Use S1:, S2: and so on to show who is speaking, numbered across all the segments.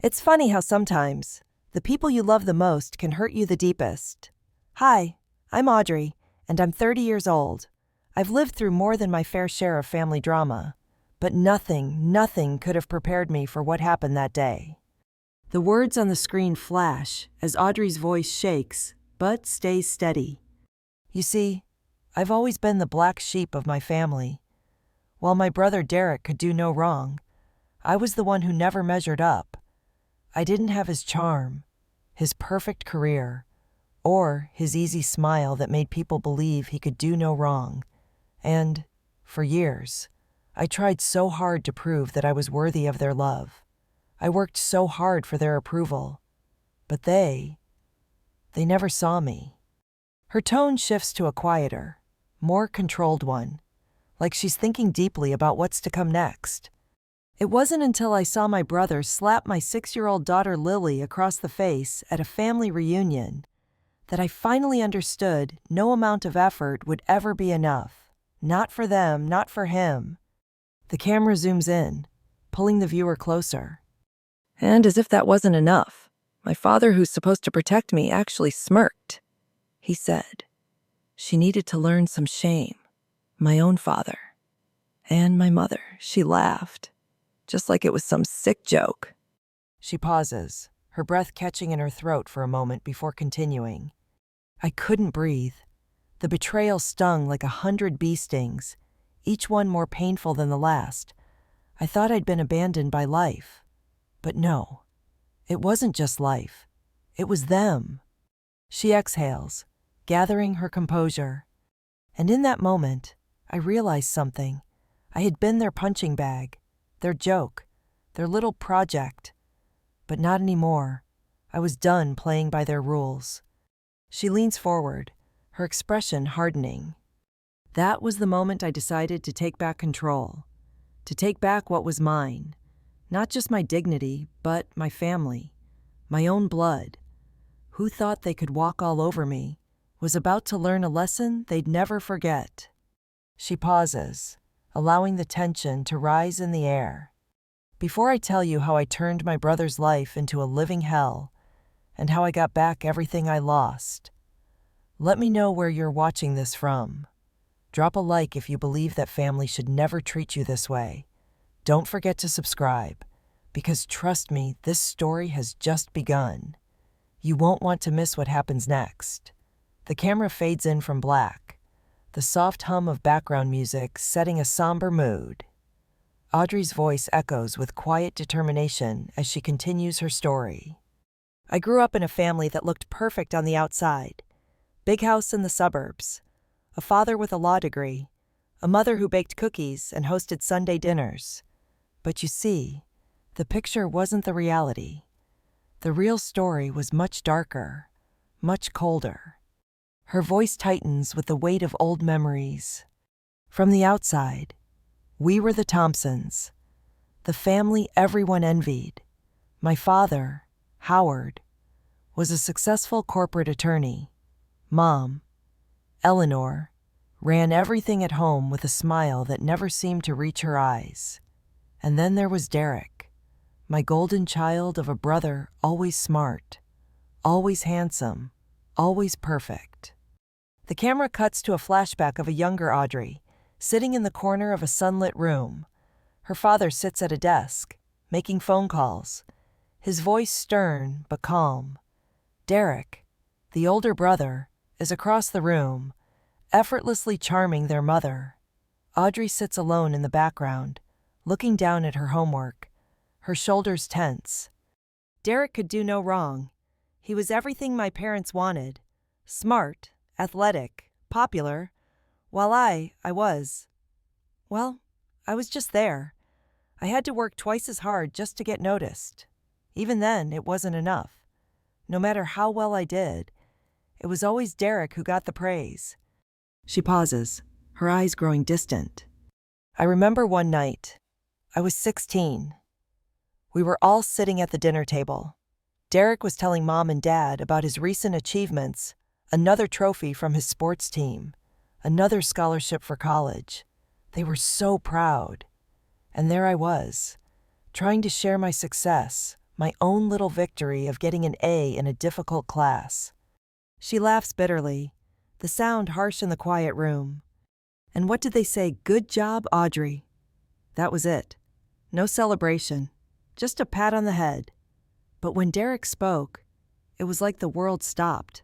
S1: It's funny how sometimes the people you love the most can hurt you the deepest. Hi, I'm Audrey, and I'm 30 years old. I've lived through more than my fair share of family drama, but nothing could have prepared me for what happened that day. The words on the screen flash as Audrey's voice shakes, but stays steady. You see, I've always been the black sheep of my family. While my brother Derek could do no wrong, I was the one who never measured up. I didn't have his charm, his perfect career, or his easy smile that made people believe he could do no wrong. And, for years, I tried so hard to prove that I was worthy of their love. I worked so hard for their approval. But they never saw me. Her tone shifts to a quieter, more controlled one, like she's thinking deeply about what's to come next. It wasn't until I saw my brother slap my 6-year-old daughter Lily across the face at a family reunion that I finally understood no amount of effort would ever be enough. Not for them, not for him. The camera zooms in, pulling the viewer closer. And as if that wasn't enough, my father, who's supposed to protect me, actually smirked. He said, "She needed to learn some shame." My own father. And my mother, she laughed, just like it was some sick joke. She pauses, her breath catching in her throat for a moment before continuing. I couldn't breathe. The betrayal stung like 100 bee stings, each one more painful than the last. I thought I'd been abandoned by life. But no, it wasn't just life. It was them. She exhales, gathering her composure. And in that moment, I realized something. I had been their punching bag, their joke, their little project. But not anymore. I was done playing by their rules. She leans forward, her expression hardening. That was the moment I decided to take back control, to take back what was mine. Not just my dignity, but my family, my own blood. Who thought they could walk all over me was about to learn a lesson they'd never forget. She pauses, allowing the tension to rise in the air. Before I tell you how I turned my brother's life into a living hell and how I got back everything I lost, let me know where you're watching this from. Drop a like if you believe that family should never treat you this way. Don't forget to subscribe, because trust me, this story has just begun. You won't want to miss what happens next. The camera fades in from black, the soft hum of background music setting a somber mood. Audrey's voice echoes with quiet determination as she continues her story. I grew up in a family that looked perfect on the outside. Big house in the suburbs, a father with a law degree, a mother who baked cookies and hosted Sunday dinners. But you see, the picture wasn't the reality. The real story was much darker, much colder. Her voice tightens with the weight of old memories. From the outside, we were the Thompsons, the family everyone envied. My father, Howard, was a successful corporate attorney. Mom, Eleanor, ran everything at home with a smile that never seemed to reach her eyes. And then there was Derek, my golden child of a brother always smart, always handsome, always perfect. The camera cuts to a flashback of a younger Audrey, sitting in the corner of a sunlit room. Her father sits at a desk, making phone calls, his voice stern but calm. Derek, the older brother, is across the room, effortlessly charming their mother. Audrey sits alone in the background, looking down at her homework, her shoulders tense. Derek could do no wrong. He was everything my parents wanted. Smart, athletic, popular, while I was just there. I had to work twice as hard just to get noticed. Even then, it wasn't enough. No matter how well I did, it was always Derek who got the praise. She pauses, her eyes growing distant. I remember one night. I was 16. We were all sitting at the dinner table. Derek was telling Mom and Dad about his recent achievements, another trophy from his sports team, another scholarship for college. They were so proud. And there I was, trying to share my success, my own little victory of getting an A in a difficult class. She laughs bitterly, the sound harsh in the quiet room. And what did they say? Good job, Audrey. That was it. No celebration, just a pat on the head. But when Derek spoke, it was like the world stopped.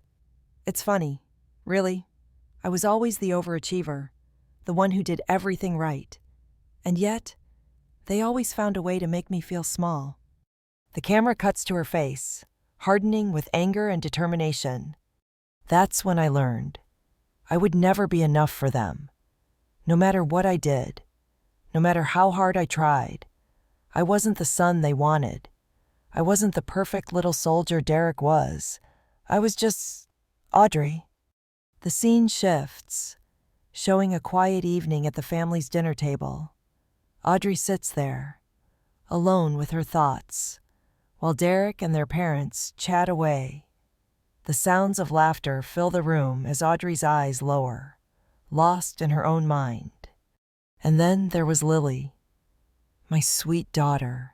S1: It's funny, really. I was always the overachiever, the one who did everything right. And yet, they always found a way to make me feel small. The camera cuts to her face, hardening with anger and determination. That's when I learned. I would never be enough for them. No matter what I did, no matter how hard I tried, I wasn't the son they wanted. I wasn't the perfect little soldier Derek was. I was just Audrey. The scene shifts, showing a quiet evening at the family's dinner table. Audrey sits there, alone with her thoughts, while Derek and their parents chat away. The sounds of laughter fill the room as Audrey's eyes lower, lost in her own mind. And then there was Lily, my sweet daughter,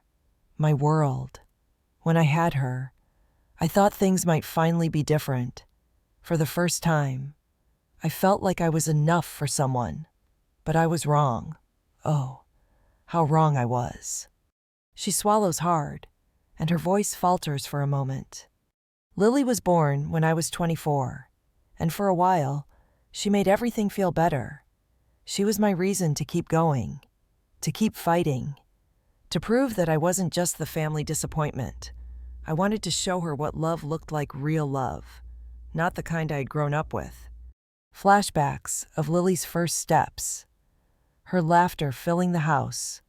S1: my world. When I had her, I thought things might finally be different. For the first time, I felt like I was enough for someone, but I was wrong. Oh, how wrong I was. She swallows hard, and her voice falters for a moment. Lily was born when I was 24, and for a while, she made everything feel better. She was my reason to keep going, to keep fighting, to prove that I wasn't just the family disappointment. I wanted to show her what love looked like, real love, not the kind I had grown up with. Flashbacks of Lily's first steps, her laughter filling the house,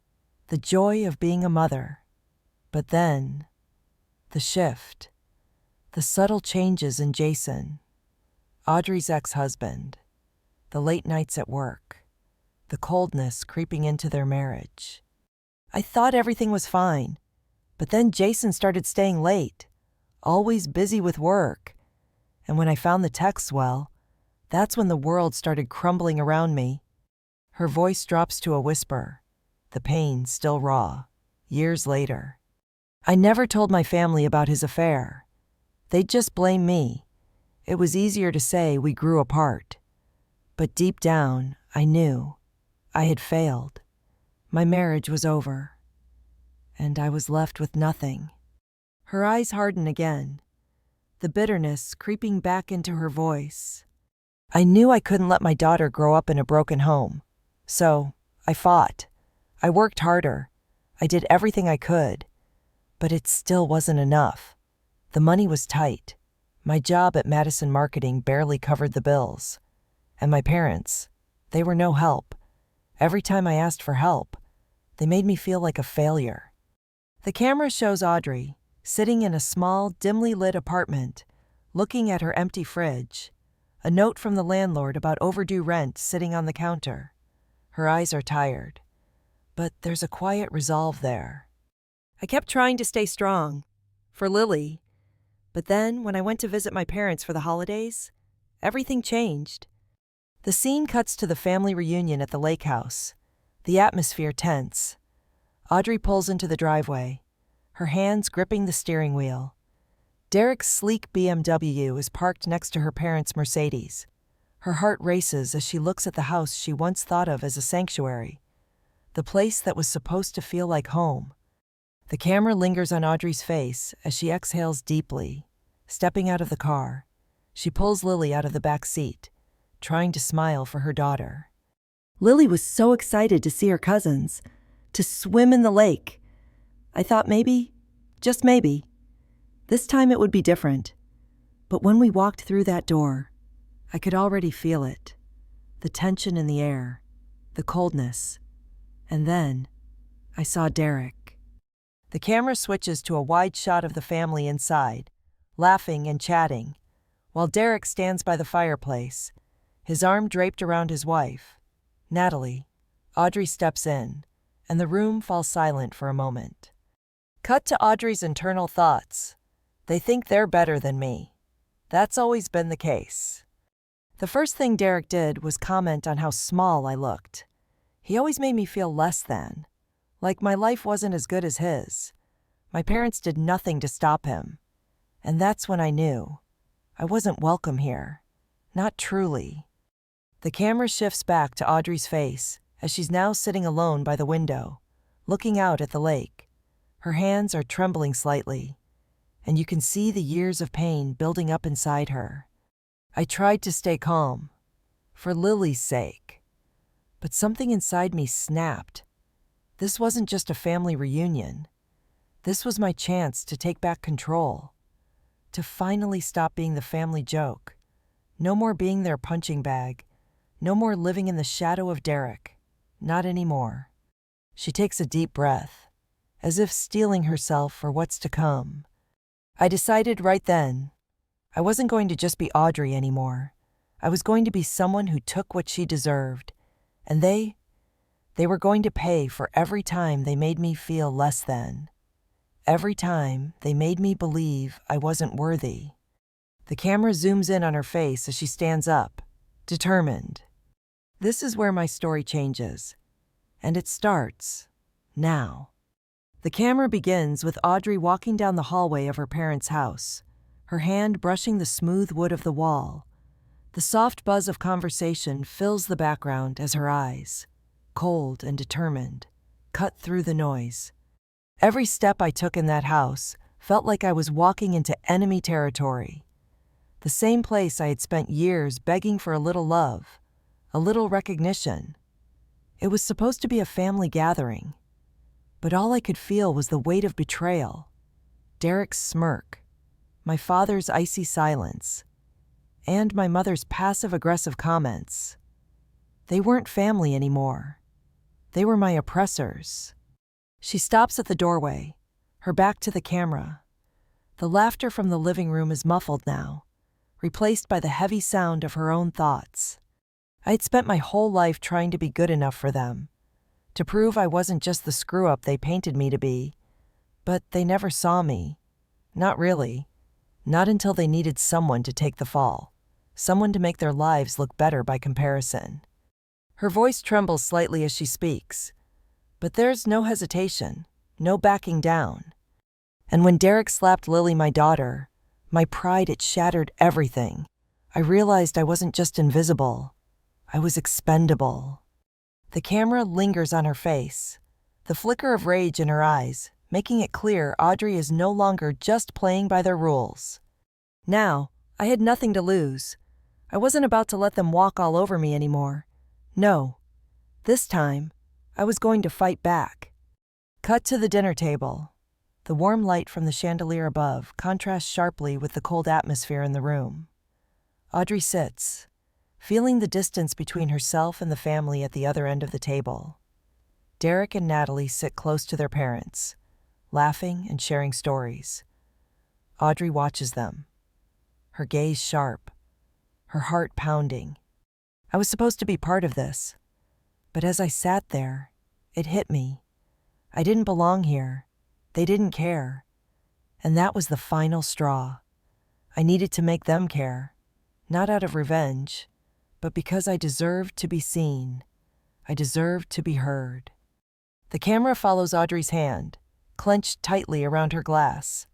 S1: the joy of being a mother. But then, the shift, the subtle changes in Jason, Audrey's ex-husband, the late nights at work, the coldness creeping into their marriage. I thought everything was fine, but then Jason started staying late, always busy with work. And when I found the texts, well, that's when the world started crumbling around me. Her voice drops to a whisper, the pain still raw, years later. I never told my family about his affair. They'd just blame me. It was easier to say we grew apart. But deep down, I knew. I had failed. My marriage was over. And I was left with nothing. Her eyes harden again, the bitterness creeping back into her voice. I knew I couldn't let my daughter grow up in a broken home. So, I fought. I worked harder. I did everything I could. But it still wasn't enough. The money was tight. My job at Madison Marketing barely covered the bills. And my parents, they were no help. Every time I asked for help, they made me feel like a failure. The camera shows Audrey, sitting in a small, dimly lit apartment, looking at her empty fridge, a note from the landlord about overdue rent sitting on the counter. Her eyes are tired, but there's a quiet resolve there. I kept trying to stay strong, for Lily, but then when I went to visit my parents for the holidays, everything changed. The scene cuts to the family reunion at the lake house, the atmosphere tense. Audrey pulls into the driveway, her hands gripping the steering wheel. Derek's sleek BMW is parked next to her parents' Mercedes. Her heart races as she looks at the house she once thought of as a sanctuary, the place that was supposed to feel like home. The camera lingers on Audrey's face as she exhales deeply. Stepping out of the car, she pulls Lily out of the back seat, trying to smile for her daughter. Lily was so excited to see her cousins, to swim in the lake. I thought maybe, just maybe, this time it would be different. But when we walked through that door, I could already feel it. The tension in the air, the coldness. And then, I saw Derek. The camera switches to a wide shot of the family inside, laughing and chatting, while Derek stands by the fireplace, his arm draped around his wife, Natalie. Audrey steps in, and the room falls silent for a moment. Cut to Audrey's internal thoughts. They think they're better than me. That's always been the case. The first thing Derek did was comment on how small I looked. He always made me feel less than, like my life wasn't as good as his. My parents did nothing to stop him. And that's when I knew. I wasn't welcome here. Not truly. The camera shifts back to Audrey's face as she's now sitting alone by the window, looking out at the lake. Her hands are trembling slightly, and you can see the years of pain building up inside her. I tried to stay calm, for Lily's sake. But something inside me snapped. This wasn't just a family reunion. This was my chance to take back control, to finally stop being the family joke. No more being their punching bag. No more living in the shadow of Derek. Not anymore. She takes a deep breath, as if steeling herself for what's to come. I decided right then, I wasn't going to just be Audrey anymore. I was going to be someone who took what she deserved, and they were going to pay for every time they made me feel less than. Every time they made me believe I wasn't worthy. The camera zooms in on her face as she stands up, determined. This is where my story changes, and it starts now. The camera begins with Audrey walking down the hallway of her parents' house, her hand brushing the smooth wood of the wall. The soft buzz of conversation fills the background as her eyes, cold and determined, cut through the noise. Every step I took in that house felt like I was walking into enemy territory. The same place I had spent years begging for a little love, a little recognition. It was supposed to be a family gathering, but all I could feel was the weight of betrayal. Derek's smirk, my father's icy silence, and my mother's passive-aggressive comments. They weren't family anymore. They were my oppressors. She stops at the doorway, her back to the camera. The laughter from the living room is muffled now, replaced by the heavy sound of her own thoughts. I had spent my whole life trying to be good enough for them, to prove I wasn't just the screw-up they painted me to be. But they never saw me. Not really. Not until they needed someone to take the fall, someone to make their lives look better by comparison. Her voice trembles slightly as she speaks, but there's no hesitation, no backing down. And when Derek slapped Lily, my daughter, my pride, it shattered everything. I realized I wasn't just invisible. I was expendable. The camera lingers on her face, the flicker of rage in her eyes, making it clear Audrey is no longer just playing by their rules. Now, I had nothing to lose. I wasn't about to let them walk all over me anymore. No. This time, I was going to fight back. Cut to the dinner table. The warm light from the chandelier above contrasts sharply with the cold atmosphere in the room. Audrey sits, feeling the distance between herself and the family at the other end of the table. Derek and Natalie sit close to their parents, laughing and sharing stories. Audrey watches them, her gaze sharp, her heart pounding. I was supposed to be part of this, but as I sat there, it hit me. I didn't belong here. They didn't care. And that was the final straw. I needed to make them care, not out of revenge, but because I deserved to be seen. I deserved to be heard. The camera follows Audrey's hand, clenched tightly around her glass,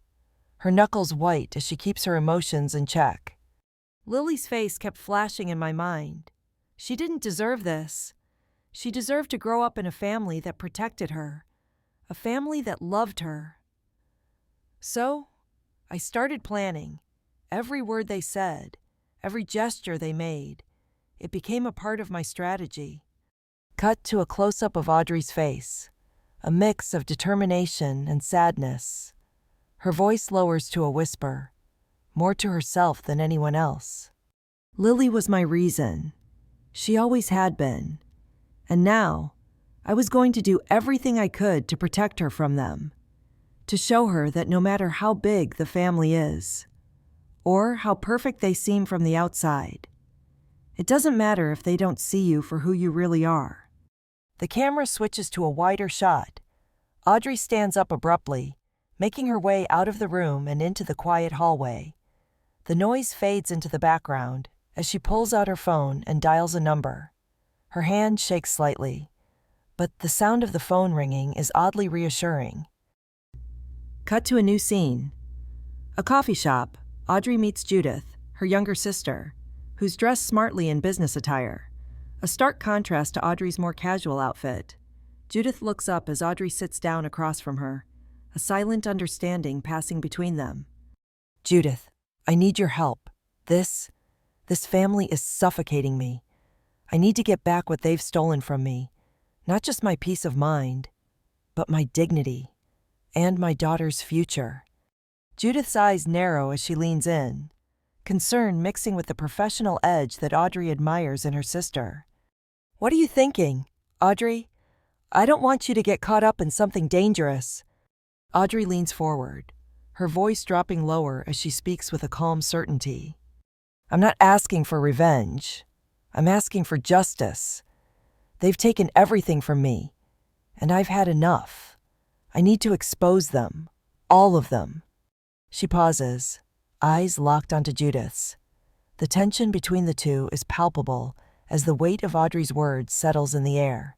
S1: her knuckles white as she keeps her emotions in check. Lily's face kept flashing in my mind. She didn't deserve this. She deserved to grow up in a family that protected her, a family that loved her. So, I started planning. Every word they said, every gesture they made, it became a part of my strategy. Cut to a close-up of Audrey's face, a mix of determination and sadness. Her voice lowers to a whisper, more to herself than anyone else. Lily was my reason. She always had been. And now, I was going to do everything I could to protect her from them, to show her that no matter how big the family is, or how perfect they seem from the outside, it doesn't matter if they don't see you for who you really are. The camera switches to a wider shot. Audrey stands up abruptly, making her way out of the room and into the quiet hallway. The noise fades into the background as she pulls out her phone and dials a number. Her hand shakes slightly, but the sound of the phone ringing is oddly reassuring. Cut to a new scene. A coffee shop. Audrey meets Judith, her younger sister, who's dressed smartly in business attire. A stark contrast to Audrey's more casual outfit. Judith looks up as Audrey sits down across from her, a silent understanding passing between them. Judith, I need your help. This family is suffocating me. I need to get back what they've stolen from me. Not just my peace of mind, but my dignity and my daughter's future. Judith's eyes narrow as she leans in, concern mixing with the professional edge that Audrey admires in her sister. What are you thinking, Audrey? I don't want you to get caught up in something dangerous. Audrey leans forward, her voice dropping lower as she speaks with a calm certainty. I'm not asking for revenge. I'm asking for justice. They've taken everything from me, and I've had enough. I need to expose them, all of them. She pauses, eyes locked onto Judith's. The tension between the two is palpable as the weight of Audrey's words settles in the air.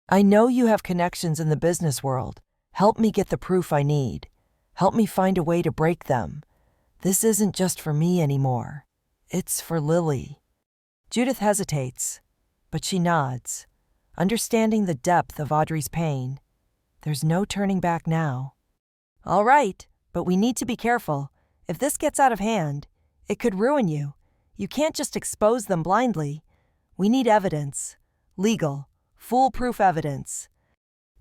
S1: I know you have connections in the business world. Help me get the proof I need. Help me find a way to break them. This isn't just for me anymore. It's for Lily. Judith hesitates, but she nods, understanding the depth of Audrey's pain. There's no turning back now. All right, but we need to be careful. If this gets out of hand, it could ruin you. You can't just expose them blindly. We need evidence. Legal, foolproof evidence.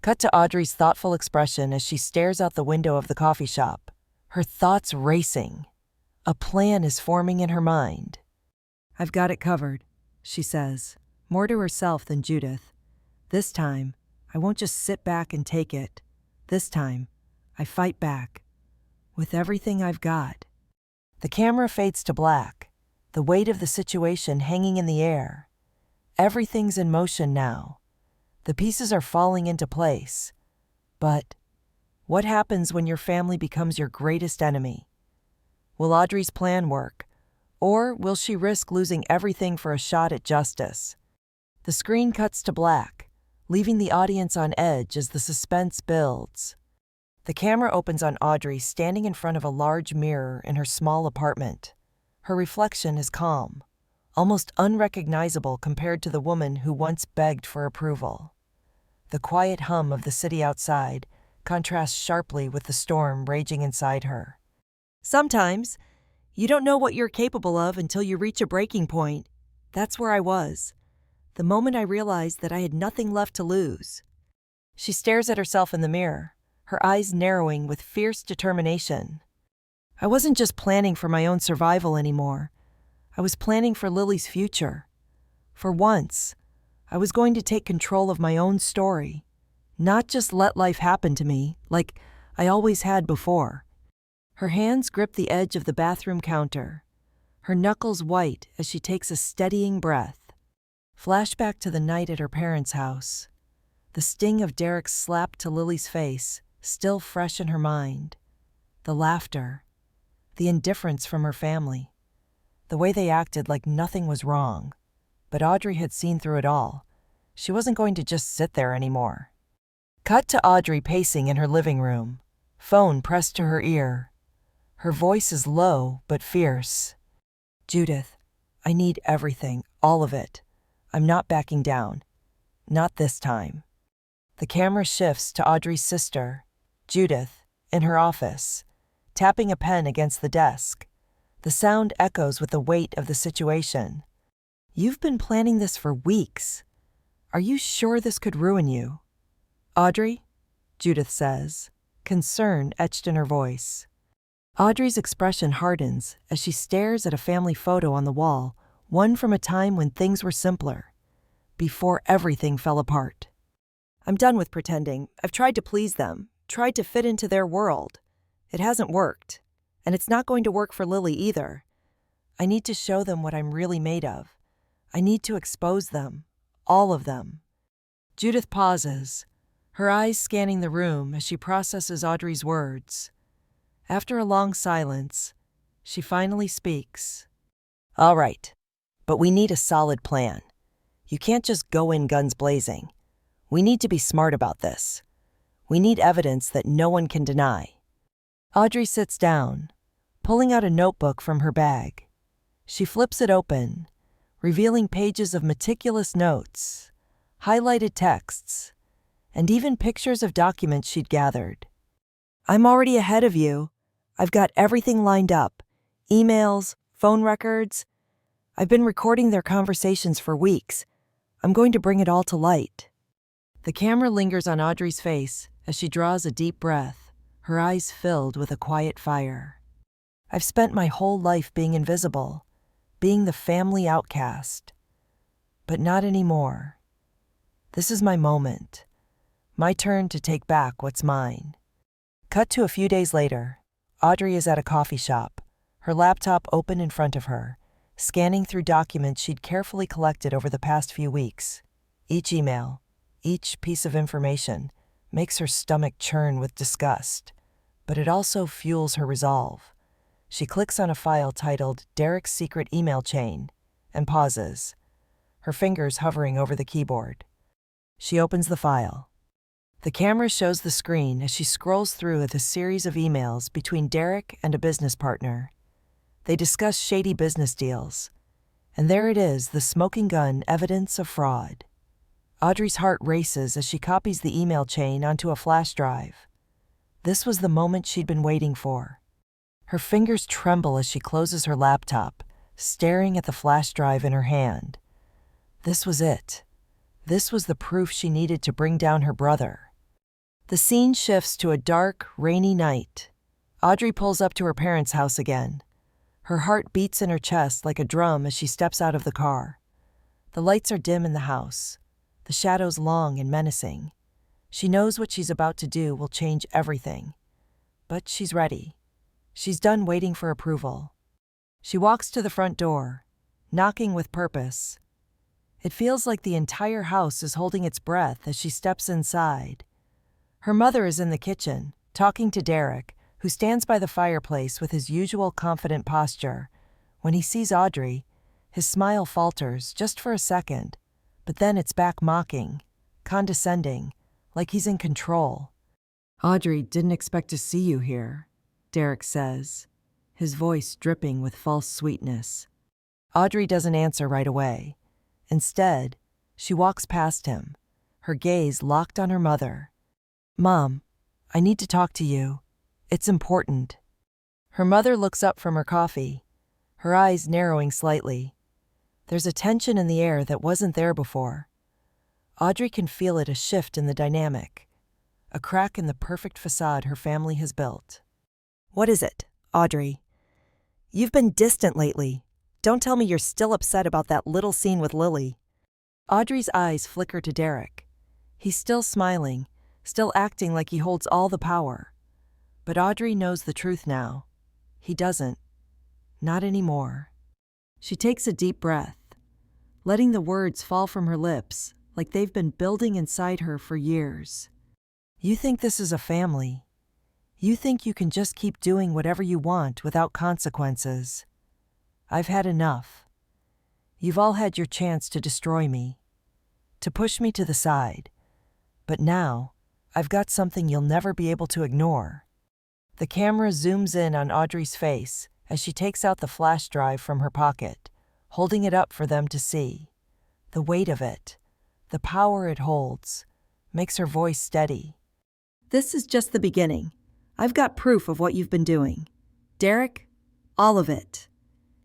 S1: Cut to Audrey's thoughtful expression as she stares out the window of the coffee shop, her thoughts racing. A plan is forming in her mind. I've got it covered, she says, more to herself than Judith. This time, I won't just sit back and take it. This time, I fight back. With everything I've got. The camera fades to black, the weight of the situation hanging in the air. Everything's in motion now. The pieces are falling into place. But what happens when your family becomes your greatest enemy? Will Audrey's plan work, or will she risk losing everything for a shot at justice? The screen cuts to black, leaving the audience on edge as the suspense builds. The camera opens on Audrey standing in front of a large mirror in her small apartment. Her reflection is calm, almost unrecognizable compared to the woman who once begged for approval. The quiet hum of the city outside contrasts sharply with the storm raging inside her. Sometimes, you don't know what you're capable of until you reach a breaking point. That's where I was. The moment I realized that I had nothing left to lose. She stares at herself in the mirror, her eyes narrowing with fierce determination. I wasn't just planning for my own survival anymore. I was planning for Lily's future. For once, I was going to take control of my own story, not just let life happen to me like I always had before. Her hands grip the edge of the bathroom counter, her knuckles white as she takes a steadying breath. Flashback to the night at her parents' house. The sting of Derek's slap to Lily's face, still fresh in her mind. The laughter. The indifference from her family. The way they acted like nothing was wrong. But Audrey had seen through it all. She wasn't going to just sit there anymore. Cut to Audrey pacing in her living room, phone pressed to her ear. Her voice is low but fierce. Judith, I need everything, all of it. I'm not backing down. Not this time. The camera shifts to Audrey's sister, Judith, in her office, tapping a pen against the desk. The sound echoes with the weight of the situation. You've been planning this for weeks. Are you sure this could ruin you? Audrey, Judith says, concern etched in her voice. Audrey's expression hardens as she stares at a family photo on the wall, one from a time when things were simpler, before everything fell apart. I'm done with pretending. I've tried to please them, tried to fit into their world. It hasn't worked, and it's not going to work for Lily either. I need to show them what I'm really made of. I need to expose them, all of them. Judith pauses, her eyes scanning the room as she processes Audrey's words. After a long silence, she finally speaks. All right, but we need a solid plan. You can't just go in guns blazing. We need to be smart about this. We need evidence that no one can deny. Audrey sits down, pulling out a notebook from her bag. She flips it open, revealing pages of meticulous notes, highlighted texts, and even pictures of documents she'd gathered. "I'm already ahead of you. I've got everything lined up. Emails, phone records. I've been recording their conversations for weeks. I'm going to bring it all to light." The camera lingers on Audrey's face as she draws a deep breath, her eyes filled with a quiet fire. "I've spent my whole life being invisible, being the family outcast. But not anymore. This is my moment. My turn to take back what's mine." Cut to a few days later. Audrey is at a coffee shop, her laptop open in front of her, scanning through documents she'd carefully collected over the past few weeks. Each email, each piece of information, makes her stomach churn with disgust, but it also fuels her resolve. She clicks on a file titled Derek's Secret Email Chain and pauses, her fingers hovering over the keyboard. She opens the file. The camera shows the screen as she scrolls through the series of emails between Derek and a business partner. They discuss shady business deals, and there it is, the smoking gun evidence of fraud. Audrey's heart races as she copies the email chain onto a flash drive. This was the moment she'd been waiting for. Her fingers tremble as she closes her laptop, staring at the flash drive in her hand. This was it. This was the proof she needed to bring down her brother. The scene shifts to a dark, rainy night. Audrey pulls up to her parents' house again. Her heart beats in her chest like a drum as she steps out of the car. The lights are dim in the house, the shadows long and menacing. She knows what she's about to do will change everything. But she's ready. She's done waiting for approval. She walks to the front door, knocking with purpose. It feels like the entire house is holding its breath as she steps inside. Her mother is in the kitchen, talking to Derek, who stands by the fireplace with his usual confident posture. When he sees Audrey, his smile falters just for a second, but then it's back mocking, condescending, like he's in control. "Audrey didn't expect to see you here," Derek says, his voice dripping with false sweetness. Audrey doesn't answer right away. Instead, she walks past him, her gaze locked on her mother. "Mom, I need to talk to you. It's important." Her mother looks up from her coffee, her eyes narrowing slightly. There's a tension in the air that wasn't there before. Audrey can feel it, a shift in the dynamic, a crack in the perfect facade her family has built. "What is it, Audrey? You've been distant lately. Don't tell me you're still upset about that little scene with Lily." Audrey's eyes flicker to Derek. He's still smiling, still acting like he holds all the power. But Audrey knows the truth now. He doesn't. Not anymore. She takes a deep breath, letting the words fall from her lips like they've been building inside her for years. "You think this is a family. You think you can just keep doing whatever you want without consequences. I've had enough. You've all had your chance to destroy me, to push me to the side. But now, I've got something you'll never be able to ignore." The camera zooms in on Audrey's face as she takes out the flash drive from her pocket, holding it up for them to see. The weight of it, the power it holds, makes her voice steady. "This is just the beginning. I've got proof of what you've been doing. Derek, all of it.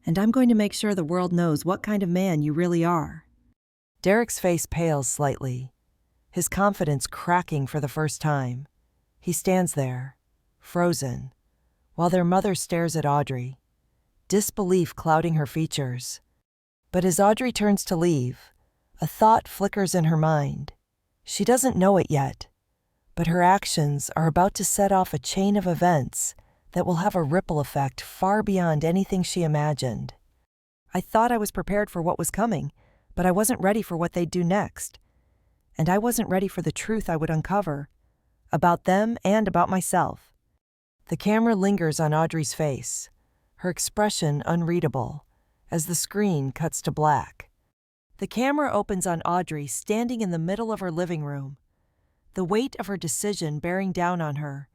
S1: And I'm going to make sure the world knows what kind of man you really are." Derek's face pales slightly, his confidence cracking for the first time. He stands there, frozen, while their mother stares at Audrey, disbelief clouding her features. But as Audrey turns to leave, a thought flickers in her mind. She doesn't know it yet, but her actions are about to set off a chain of events that will have a ripple effect far beyond anything she imagined. "I thought I was prepared for what was coming, but I wasn't ready for what they'd do next. And I wasn't ready for the truth I would uncover, about them and about myself." The camera lingers on Audrey's face, her expression unreadable, as the screen cuts to black. The camera opens on Audrey standing in the middle of her living room, the weight of her decision bearing down on her.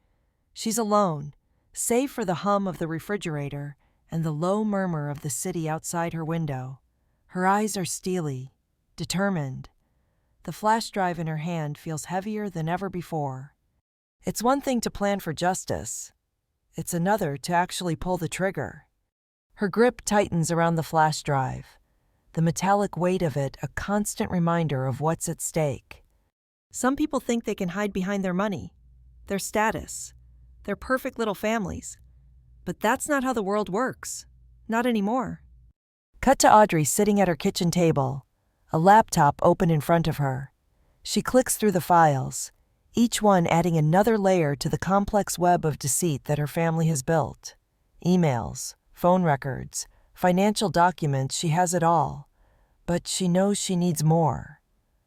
S1: She's alone, Save for the hum of the refrigerator and the low murmur of the city outside her window. Her eyes are steely, determined. The flash drive in her hand feels heavier than ever before. It's one thing to plan for justice. It's another to actually pull the trigger. Her grip tightens around the flash drive, the metallic weight of it a constant reminder of what's at stake. Some people think they can hide behind their money, their status, their perfect little families. But that's not how the world works. Not anymore. Cut to Audrey sitting at her kitchen table, a laptop open in front of her. She clicks through the files, each one adding another layer to the complex web of deceit that her family has built. Emails, phone records, financial documents, she has it all. But she knows she needs more.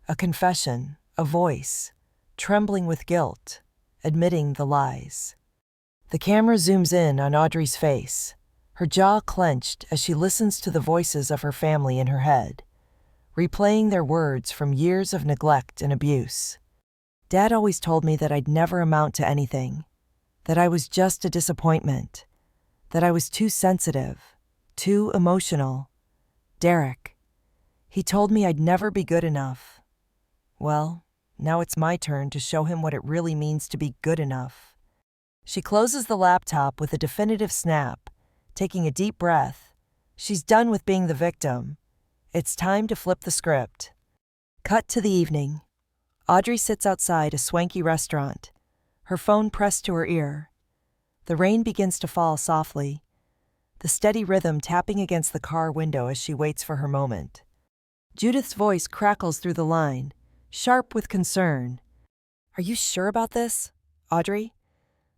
S1: A confession, a voice, trembling with guilt, admitting the lies. The camera zooms in on Audrey's face, her jaw clenched as she listens to the voices of her family in her head, replaying their words from years of neglect and abuse. Dad always told me that I'd never amount to anything, that I was just a disappointment, that I was too sensitive, too emotional. Derek. He told me I'd never be good enough. Well, now it's my turn to show him what it really means to be good enough. She closes the laptop with a definitive snap, taking a deep breath. She's done with being the victim. It's time to flip the script. Cut to the evening. Audrey sits outside a swanky restaurant, her phone pressed to her ear. The rain begins to fall softly, the steady rhythm tapping against the car window as she waits for her moment. Judith's voice crackles through the line, sharp with concern. Are you sure about this, Audrey?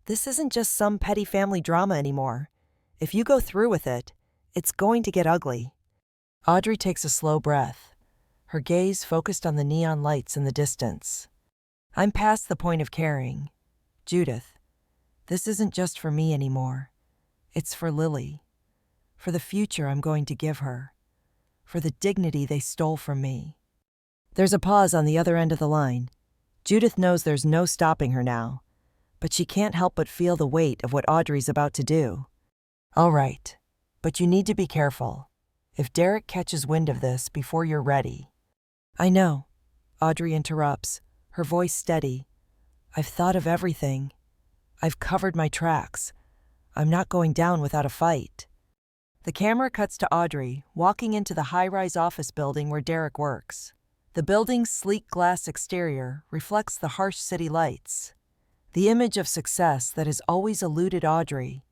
S1: This isn't just some petty family drama anymore. If you go through with it, it's going to get ugly. Audrey takes a slow breath, her gaze focused on the neon lights in the distance. I'm past the point of caring. Judith, this isn't just for me anymore. It's for Lily. For the future I'm going to give her. For the dignity they stole from me. There's a pause on the other end of the line. Judith knows there's no stopping her now, but she can't help but feel the weight of what Audrey's about to do. All right, but you need to be careful. If Derek catches wind of this before you're ready. I know, Audrey interrupts, her voice steady. I've thought of everything. I've covered my tracks. I'm not going down without a fight. The camera cuts to Audrey, walking into the high-rise office building where Derek works. The building's sleek glass exterior reflects the harsh city lights. The image of success that has always eluded Audrey.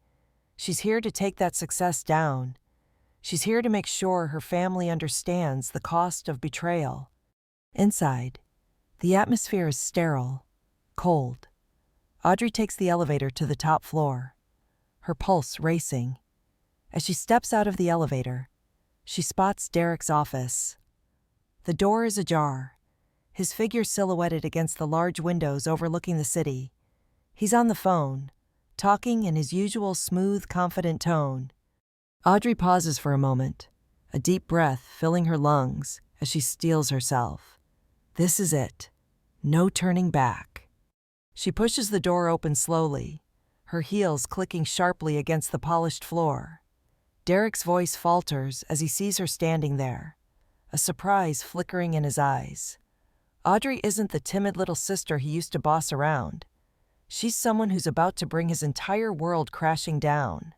S1: She's here to take that success down. She's here to make sure her family understands the cost of betrayal. Inside, the atmosphere is sterile, cold. Audrey takes the elevator to the top floor, her pulse racing. As she steps out of the elevator, she spots Derek's office. The door is ajar, his figure silhouetted against the large windows overlooking the city. He's on the phone, talking in his usual smooth, confident tone. Audrey pauses for a moment, a deep breath filling her lungs as she steels herself. This is it. No turning back. She pushes the door open slowly, her heels clicking sharply against the polished floor. Derek's voice falters as he sees her standing there, a surprise flickering in his eyes. Audrey isn't the timid little sister he used to boss around. She's someone who's about to bring his entire world crashing down.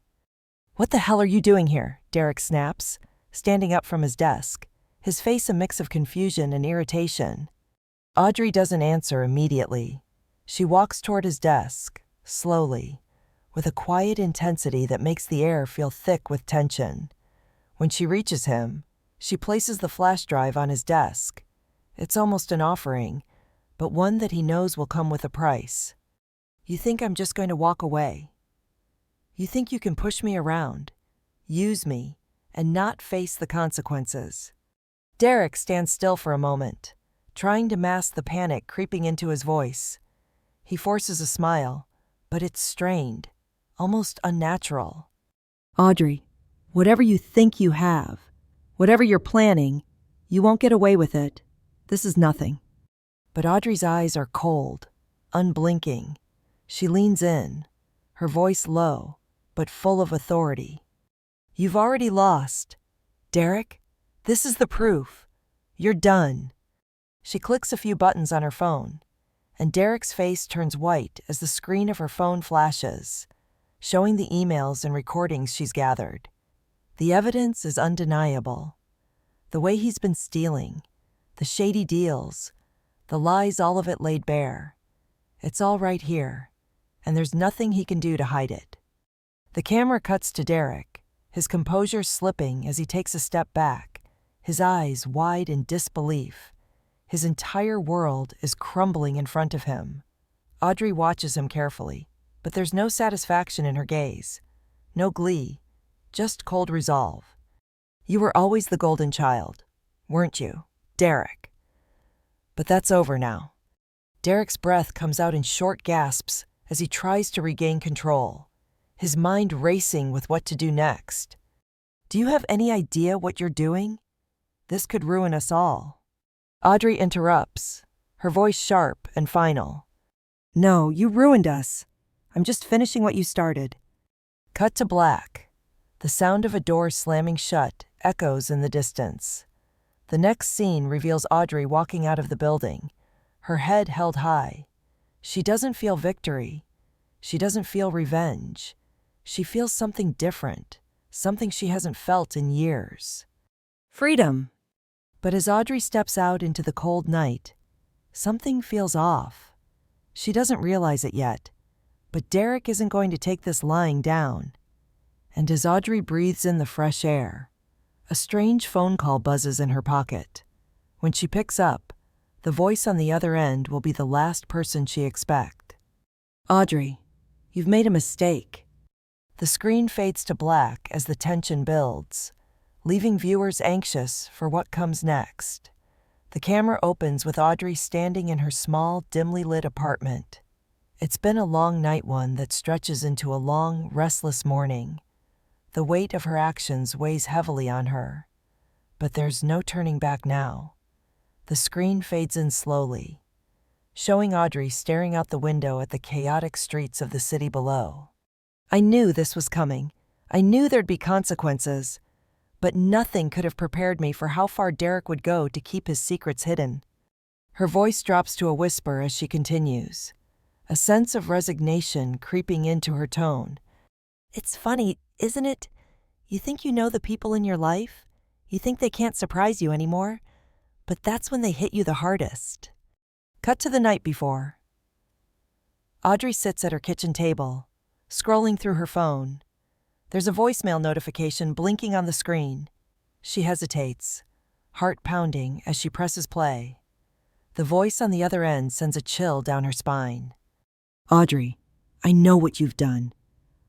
S1: What the hell are you doing here? Derek snaps, standing up from his desk, his face a mix of confusion and irritation. Audrey doesn't answer immediately. She walks toward his desk, slowly, with a quiet intensity that makes the air feel thick with tension. When she reaches him, she places the flash drive on his desk. It's almost an offering, but one that he knows will come with a price. You think I'm just going to walk away? You think you can push me around, use me, and not face the consequences? Derek stands still for a moment, trying to mask the panic creeping into his voice. He forces a smile, but it's strained, almost unnatural. Audrey, whatever you think you have, whatever you're planning, you won't get away with it. This is nothing. But Audrey's eyes are cold, unblinking. She leans in, her voice low, but full of authority. "You've already lost. Derek, this is the proof. You're done." She clicks a few buttons on her phone, and Derek's face turns white as the screen of her phone flashes, showing the emails and recordings she's gathered. The evidence is undeniable. The way he's been stealing, the shady deals, the lies, all of it laid bare. It's all right here, and there's nothing he can do to hide it. The camera cuts to Derek, his composure slipping as he takes a step back, his eyes wide in disbelief. His entire world is crumbling in front of him. Audrey watches him carefully, but there's no satisfaction in her gaze, no glee, just cold resolve. "You were always the golden child, weren't you, Derek?" But that's over now. Derek's breath comes out in short gasps as he tries to regain control, his mind racing with what to do next. "Do you have any idea what you're doing? This could ruin us all." Audrey interrupts, her voice sharp and final. "No, you ruined us. I'm just finishing what you started." Cut to black. The sound of a door slamming shut echoes in the distance. The next scene reveals Audrey walking out of the building, her head held high. She doesn't feel victory. She doesn't feel revenge. She feels something different, something she hasn't felt in years. Freedom. But as Audrey steps out into the cold night, something feels off. She doesn't realize it yet, but Derek isn't going to take this lying down. And as Audrey breathes in the fresh air, a strange phone call buzzes in her pocket. When she picks up, the voice on the other end will be the last person she expects. "Audrey, you've made a mistake." The screen fades to black as the tension builds, leaving viewers anxious for what comes next. The camera opens with Audrey standing in her small, dimly lit apartment. It's been a long night, one that stretches into a long, restless morning. The weight of her actions weighs heavily on her. But there's no turning back now. The screen fades in slowly, showing Audrey staring out the window at the chaotic streets of the city below. "I knew this was coming. I knew there'd be consequences. But nothing could have prepared me for how far Derek would go to keep his secrets hidden." Her voice drops to a whisper as she continues, a sense of resignation creeping into her tone. "It's funny, isn't it? You think you know the people in your life. You think they can't surprise you anymore. But that's when they hit you the hardest." Cut to the night before. Audrey sits at her kitchen table, scrolling through her phone. There's a voicemail notification blinking on the screen. She hesitates, heart pounding as she presses play. The voice on the other end sends a chill down her spine. "Audrey, I know what you've done.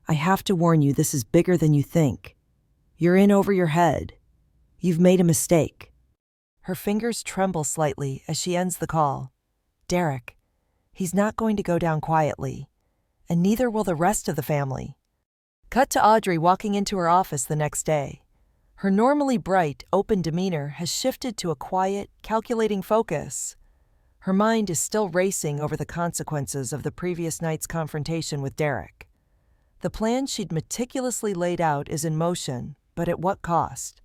S1: I have to warn you, this is bigger than you think. You're in over your head. You've made a mistake." Her fingers tremble slightly as she ends the call. Derek, he's not going to go down quietly, and neither will the rest of the family. Cut to Audrey walking into her office the next day. Her normally bright, open demeanor has shifted to a quiet, calculating focus. Her mind is still racing over the consequences of the previous night's confrontation with Derek. The plan she'd meticulously laid out is in motion, but at what cost?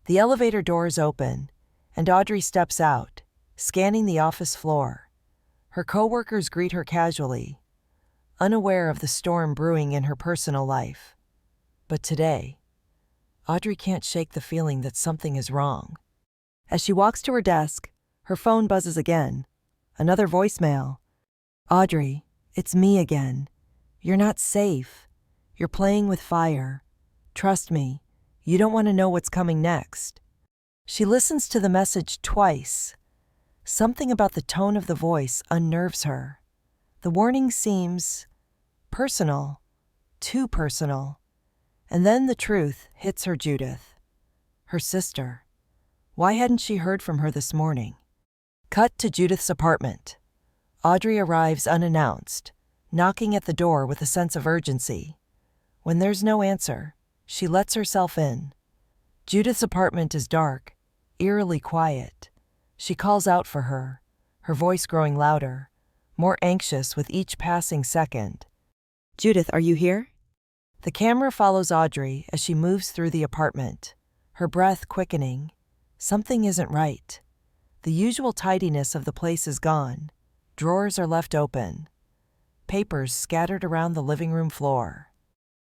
S1: The elevator doors open, and Audrey steps out, scanning the office floor. Her coworkers greet her casually, unaware of the storm brewing in her personal life. But today, Audrey can't shake the feeling that something is wrong. As she walks to her desk, her phone buzzes again. Another voicemail. "Audrey, it's me again. You're not safe. You're playing with fire. Trust me, you don't want to know what's coming next." She listens to the message twice. Something about the tone of the voice unnerves her. The warning seems personal, too personal. And then the truth hits her. Judith, her sister. Why hadn't she heard from her this morning? Cut to Judith's apartment. Audrey arrives unannounced, knocking at the door with a sense of urgency. When there's no answer, she lets herself in. Judith's apartment is dark, eerily quiet. She calls out for her, her voice growing louder, more anxious with each passing second. Judith, are you here? The camera follows Audrey as she moves through the apartment, her breath quickening. Something isn't right. The usual tidiness of the place is gone. Drawers are left open. Papers scattered around the living room floor.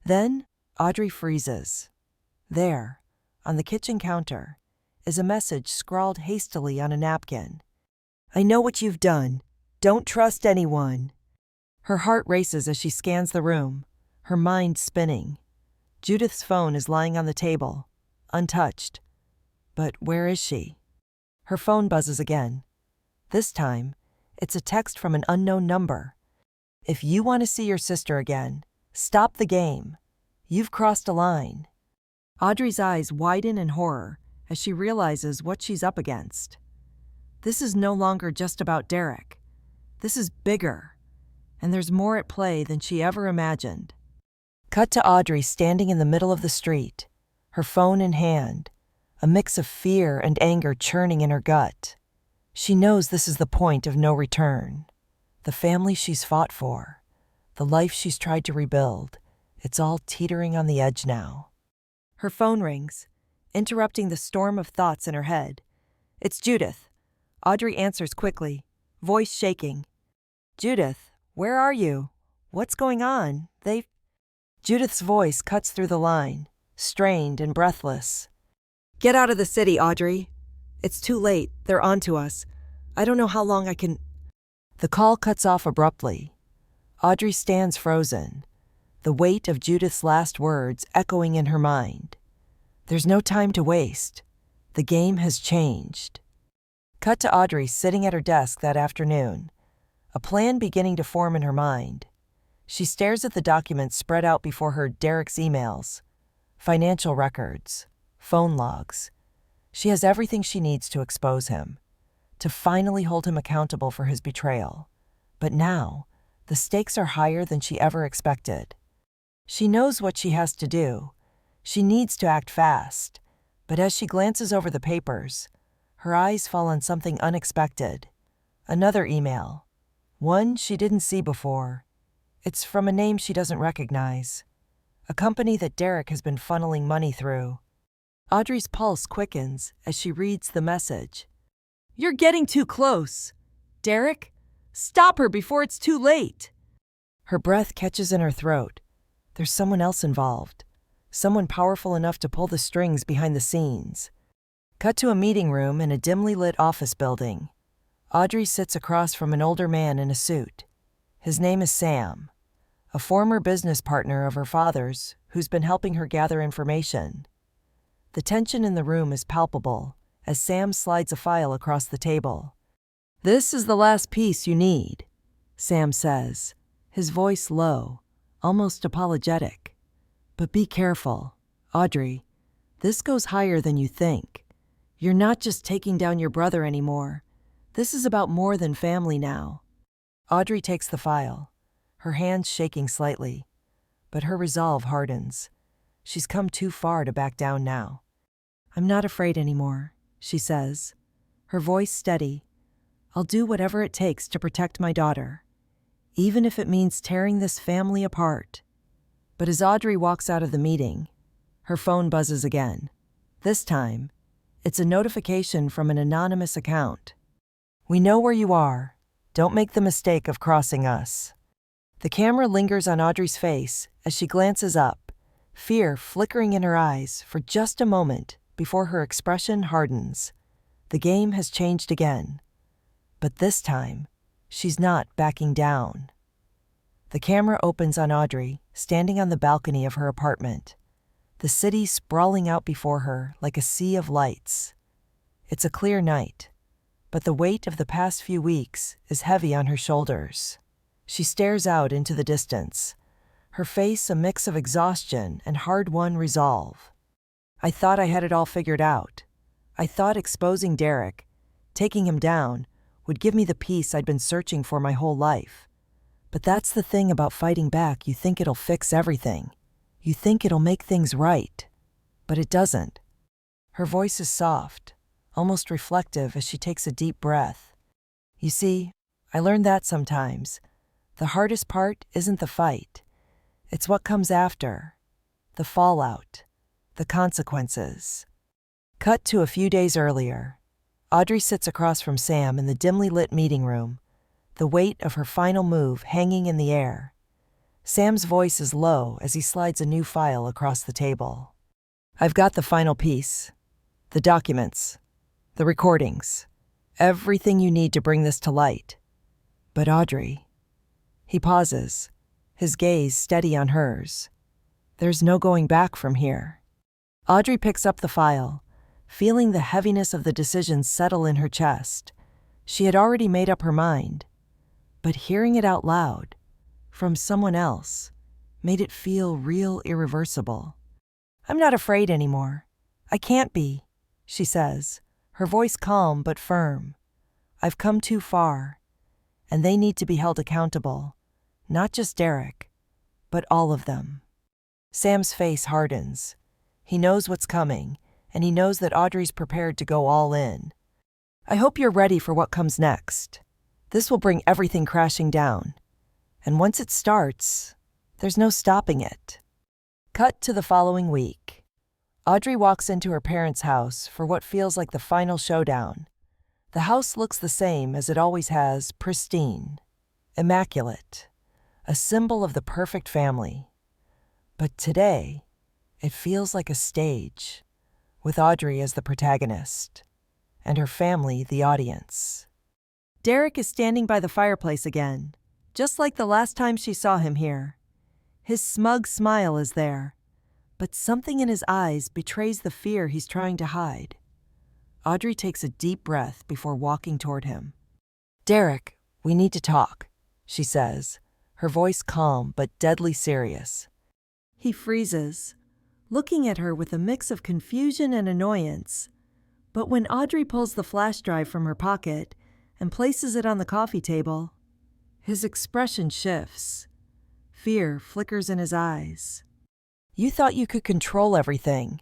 S1: Then, Audrey freezes. There, on the kitchen counter, is a message scrawled hastily on a napkin. I know what you've done. Don't trust anyone. Her heart races as she scans the room, her mind spinning. Judith's phone is lying on the table, untouched. But where is she? Her phone buzzes again. This time, it's a text from an unknown number. If you want to see your sister again, stop the game. You've crossed a line. Audrey's eyes widen in horror as she realizes what she's up against. This is no longer just about Derek. This is bigger, and there's more at play than she ever imagined. Cut to Audrey standing in the middle of the street, her phone in hand, a mix of fear and anger churning in her gut. She knows this is the point of no return. The family she's fought for, the life she's tried to rebuild, it's all teetering on the edge now. Her phone rings, interrupting the storm of thoughts in her head. It's Judith. Audrey answers quickly, voice shaking. Judith, where are you? What's going on? Judith's voice cuts through the line, strained and breathless. Get out of the city, Audrey. It's too late. They're on to us. I don't know how long I can... The call cuts off abruptly. Audrey stands frozen, the weight of Judith's last words echoing in her mind. There's no time to waste. The game has changed. Cut to Audrey sitting at her desk that afternoon, a plan beginning to form in her mind. She stares at the documents spread out before her, Derek's emails, financial records, phone logs. She has everything she needs to expose him, to finally hold him accountable for his betrayal. But now, the stakes are higher than she ever expected. She knows what she has to do. She needs to act fast. But as she glances over the papers, her eyes fall on something unexpected. Another email. One she didn't see before. It's from a name she doesn't recognize. A company that Derek has been funneling money through. Audrey's pulse quickens as she reads the message. You're getting too close. Derek, stop her before it's too late. Her breath catches in her throat. There's someone else involved. Someone powerful enough to pull the strings behind the scenes. Cut to a meeting room in a dimly lit office building. Audrey sits across from an older man in a suit. His name is Sam, a former business partner of her father's who's been helping her gather information. The tension in the room is palpable as Sam slides a file across the table. This is the last piece you need, Sam says, his voice low, almost apologetic. But be careful, Audrey. This goes higher than you think. You're not just taking down your brother anymore. This is about more than family now. Audrey takes the file, her hands shaking slightly, but her resolve hardens. She's come too far to back down now. I'm not afraid anymore, she says, her voice steady. I'll do whatever it takes to protect my daughter, even if it means tearing this family apart. But as Audrey walks out of the meeting, her phone buzzes again. This time, it's a notification from an anonymous account. We know where you are. Don't make the mistake of crossing us. The camera lingers on Audrey's face as she glances up, fear flickering in her eyes for just a moment before her expression hardens. The game has changed again. But this time, she's not backing down. The camera opens on Audrey, standing on the balcony of her apartment, the city sprawling out before her like a sea of lights. It's a clear night, but the weight of the past few weeks is heavy on her shoulders. She stares out into the distance, her face a mix of exhaustion and hard-won resolve. I thought I had it all figured out. I thought exposing Derek, taking him down, would give me the peace I'd been searching for my whole life. But that's the thing about fighting back. You think it'll fix everything. You think it'll make things right. But it doesn't. Her voice is soft, almost reflective as she takes a deep breath. You see, I learned that sometimes. The hardest part isn't the fight. It's what comes after. The fallout. The consequences. Cut to a few days earlier. Audrey sits across from Sam in the dimly lit meeting room, the weight of her final move hanging in the air. Sam's voice is low as he slides a new file across the table. I've got the final piece. The documents. The recordings. Everything you need to bring this to light. But Audrey... He pauses, his gaze steady on hers. There's no going back from here. Audrey picks up the file, feeling the heaviness of the decision settle in her chest. She had already made up her mind, but hearing it out loud, from someone else, made it feel real irreversible. I'm not afraid anymore. I can't be, she says, her voice calm but firm. I've come too far, and they need to be held accountable, not just Derek, but all of them. Sam's face hardens. He knows what's coming, and he knows that Audrey's prepared to go all in. I hope you're ready for what comes next. This will bring everything crashing down. And once it starts, there's no stopping it. Cut to the following week. Audrey walks into her parents' house for what feels like the final showdown. The house looks the same as it always has, pristine, immaculate, a symbol of the perfect family. But today, it feels like a stage, with Audrey as the protagonist, and her family the audience. Derek is standing by the fireplace again, just like the last time she saw him here. His smug smile is there, but something in his eyes betrays the fear he's trying to hide. Audrey takes a deep breath before walking toward him. Derek, we need to talk, she says, her voice calm but deadly serious. He freezes, looking at her with a mix of confusion and annoyance. But when Audrey pulls the flash drive from her pocket and places it on the coffee table, his expression shifts. Fear flickers in his eyes. You thought you could control everything,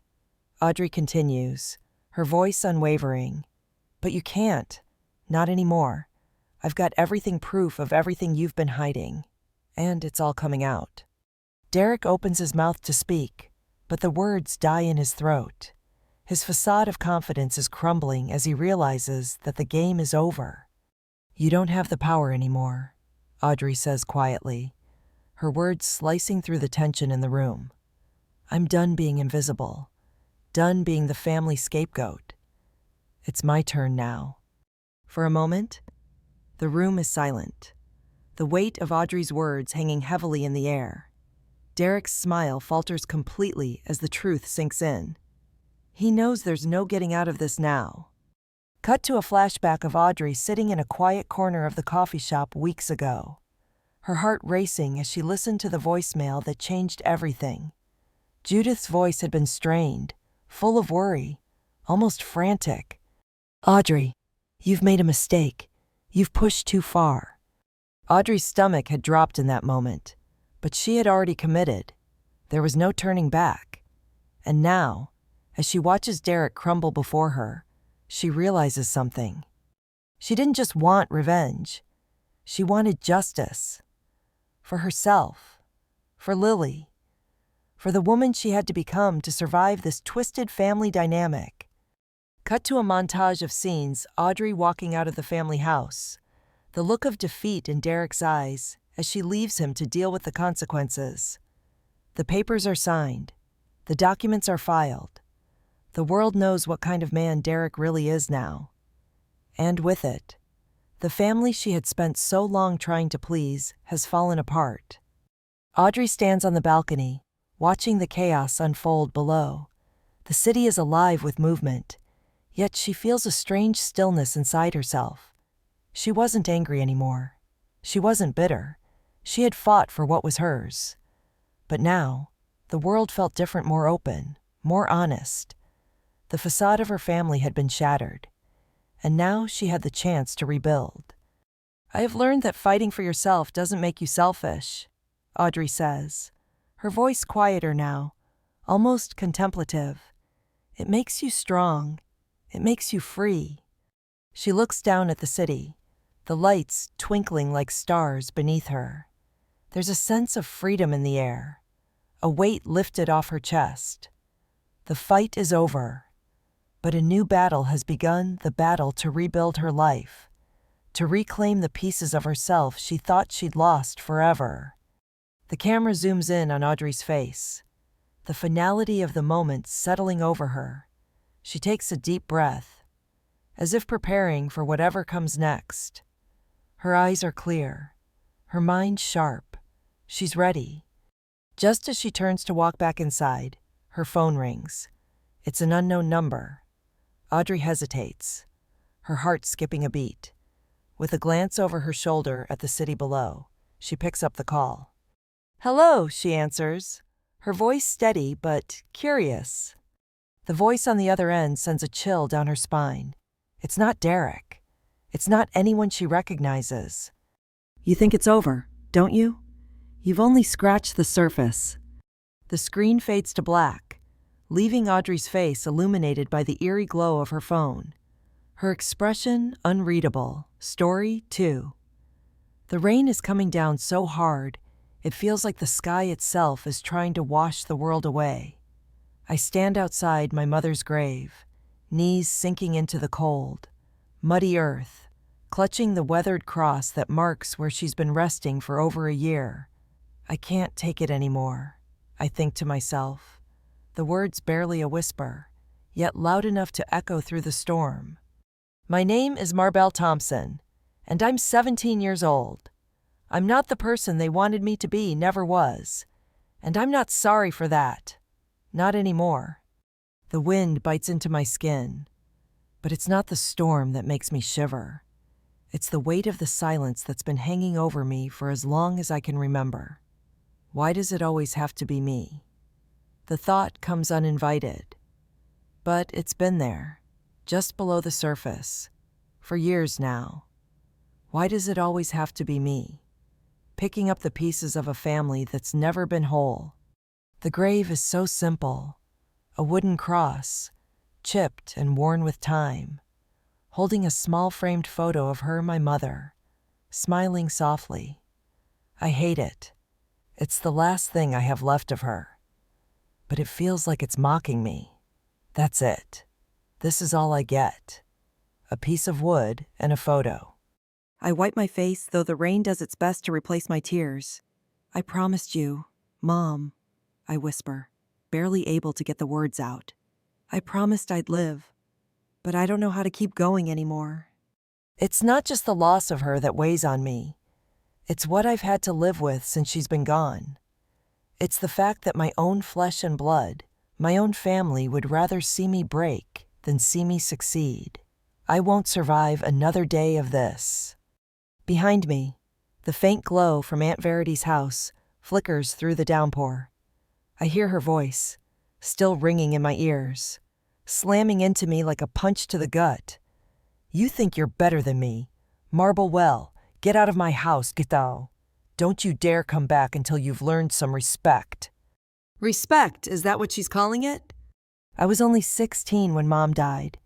S1: Audrey continues, her voice unwavering. But you can't. Not anymore. I've got everything proof of everything you've been hiding. And it's all coming out. Derek opens his mouth to speak, but the words die in his throat. His facade of confidence is crumbling as he realizes that the game is over. You don't have the power anymore, Audrey says quietly, her words slicing through the tension in the room. I'm done being invisible, done being the family scapegoat. It's my turn now. For a moment, the room is silent, the weight of Audrey's words hanging heavily in the air. Derek's smile falters completely as the truth sinks in. He knows there's no getting out of this now. Cut to a flashback of Audrey sitting in a quiet corner of the coffee shop weeks ago, her heart racing as she listened to the voicemail that changed everything. Judith's voice had been strained, full of worry, almost frantic. Audrey, you've made a mistake. You've pushed too far. Audrey's stomach had dropped in that moment, but she had already committed. There was no turning back. And now, as she watches Derek crumble before her, she realizes something. She didn't just want revenge. She wanted justice. For herself. For Lily. For the woman she had to become to survive this twisted family dynamic. Cut to a montage of scenes, Audrey walking out of the family house. The look of defeat in Derek's eyes as she leaves him to deal with the consequences. The papers are signed. The documents are filed. The world knows what kind of man Derek really is now. And with it, the family she had spent so long trying to please has fallen apart. Audrey stands on the balcony, watching the chaos unfold below. The city is alive with movement, yet she feels a strange stillness inside herself. She wasn't angry anymore. She wasn't bitter. She had fought for what was hers. But now, the world felt different, more open, more honest. The facade of her family had been shattered, and now she had the chance to rebuild. I have learned that fighting for yourself doesn't make you selfish, Audrey says, her voice quieter now, almost contemplative. It makes you strong. It makes you free. She looks down at the city, the lights twinkling like stars beneath her. There's a sense of freedom in the air, a weight lifted off her chest. The fight is over, but a new battle has begun, the battle to rebuild her life, to reclaim the pieces of herself she thought she'd lost forever. The camera zooms in on Audrey's face, the finality of the moment settling over her. She takes a deep breath, as if preparing for whatever comes next. Her eyes are clear, her mind sharp. She's ready. Just as she turns to walk back inside, her phone rings. It's an unknown number. Audrey hesitates, her heart skipping a beat. With a glance over her shoulder at the city below, she picks up the call. "Hello," she answers, her voice steady but curious. The voice on the other end sends a chill down her spine. It's not Derek. It's not anyone she recognizes. "You think it's over, don't you? You've only scratched the surface." The screen fades to black, leaving Audrey's face illuminated by the eerie glow of her phone. Her expression unreadable. Story 2. The rain is coming down so hard, it feels like the sky itself is trying to wash the world away. I stand outside my mother's grave, knees sinking into the cold, muddy earth, clutching the weathered cross that marks where she's been resting for over a year. I can't take it anymore, I think to myself, the words barely a whisper, yet loud enough to echo through the storm. "My name is Marbell Thompson, and I'm 17 years old. I'm not the person they wanted me to be, never was, and I'm not sorry for that. Not anymore." The wind bites into my skin, but it's not the storm that makes me shiver. It's the weight of the silence that's been hanging over me for as long as I can remember. Why does it always have to be me? The thought comes uninvited, but it's been there, just below the surface, for years now. Why does it always have to be me, picking up the pieces of a family that's never been whole? The grave is so simple, a wooden cross, chipped and worn with time, holding a small framed photo of her, my mother, smiling softly. I hate it. It's the last thing I have left of her. But it feels like it's mocking me. That's it. This is all I get. A piece of wood and a photo. I wipe my face, though the rain does its best to replace my tears. "I promised you, Mom," I whisper, barely able to get the words out. "I promised I'd live, but I don't know how to keep going anymore." It's not just the loss of her that weighs on me. It's what I've had to live with since she's been gone. It's the fact that my own flesh and blood, my own family would rather see me break than see me succeed. I won't survive another day of this. Behind me, the faint glow from Aunt Verity's house flickers through the downpour. I hear her voice, still ringing in my ears, slamming into me like a punch to the gut. "You think you're better than me. Marble well, get out of my house, get out. Don't you dare come back until you've learned some respect." Respect, is that what she's calling it? I was only 16 when Mom died,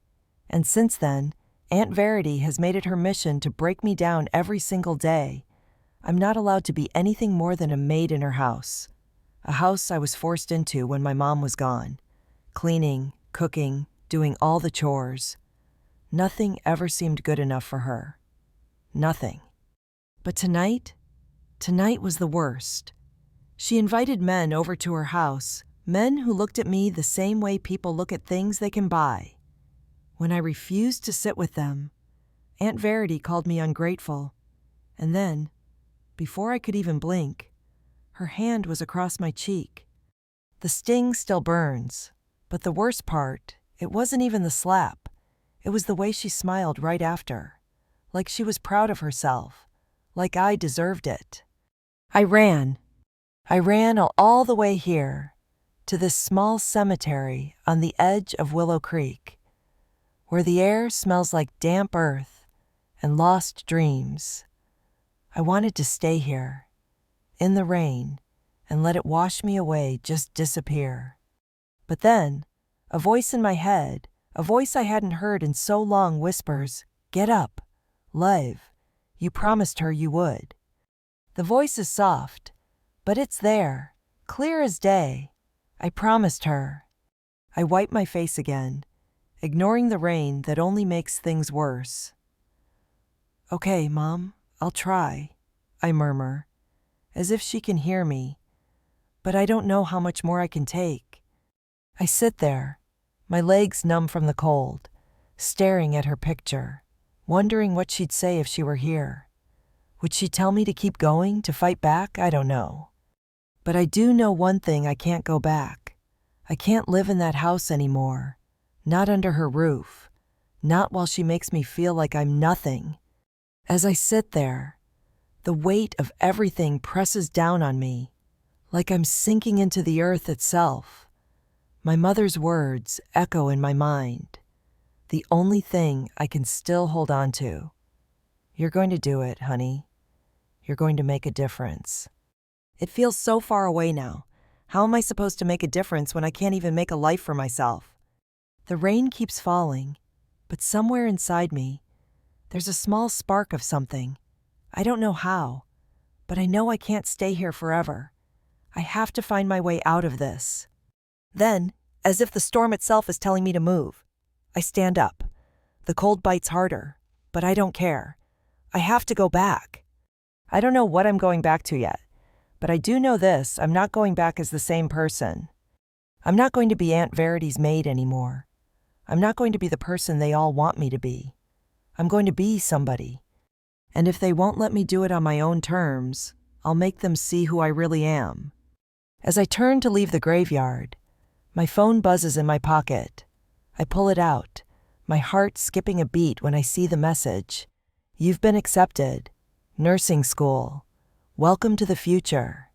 S1: and since then, Aunt Verity has made it her mission to break me down every single day. I'm not allowed to be anything more than a maid in her house, a house I was forced into when my mom was gone, cleaning, cooking, doing all the chores. Nothing ever seemed good enough for her. Nothing. But tonight was the worst. She invited men over to her house, men who looked at me the same way people look at things they can buy. When I refused to sit with them, Aunt Verity called me ungrateful, and then, before I could even blink, her hand was across my cheek. The sting still burns, but the worst part, it wasn't even the slap. It was the way she smiled right after, like she was proud of herself, like I deserved it. I ran all the way here, to this small cemetery on the edge of Willow Creek, where the air smells like damp earth and lost dreams. I wanted to stay here, in the rain, and let it wash me away, just disappear. But then, a voice in my head, a voice I hadn't heard in so long, whispers, "Get up, Liv. You promised her you would." The voice is soft, But it's there, clear as day. I promised her. I wipe my face again, ignoring the rain that only makes things worse. Okay, Mom, I'll try, I murmur, as if she can hear me, but I don't know how much more I can take. I sit there, my legs numb from the cold, staring at her picture, wondering what she'd say if she were here. Would she tell me to keep going, to fight back? I don't know. But I do know one thing: I can't go back. I can't live in that house anymore. Not under her roof. Not while she makes me feel like I'm nothing. As I sit there, the weight of everything presses down on me, like I'm sinking into the earth itself. My mother's words echo in my mind, the only thing I can still hold on to. You're going to do it, honey. You're going to make a difference. It feels so far away now. How am I supposed to make a difference when I can't even make a life for myself? The rain keeps falling, but somewhere inside me, there's a small spark of something. I don't know how, but I know I can't stay here forever. I have to find my way out of this. Then, as if the storm itself is telling me to move, I stand up. The cold bites harder, but I don't care. I have to go back. I don't know what I'm going back to yet, but I do know this: I'm not going back as the same person. I'm not going to be Aunt Verity's maid anymore. I'm not going to be the person they all want me to be. I'm going to be somebody. And if they won't let me do it on my own terms, I'll make them see who I really am. As I turn to leave the graveyard, my phone buzzes in my pocket. I pull it out, my heart skipping a beat when I see the message. You've been accepted. Nursing school. Welcome to the future.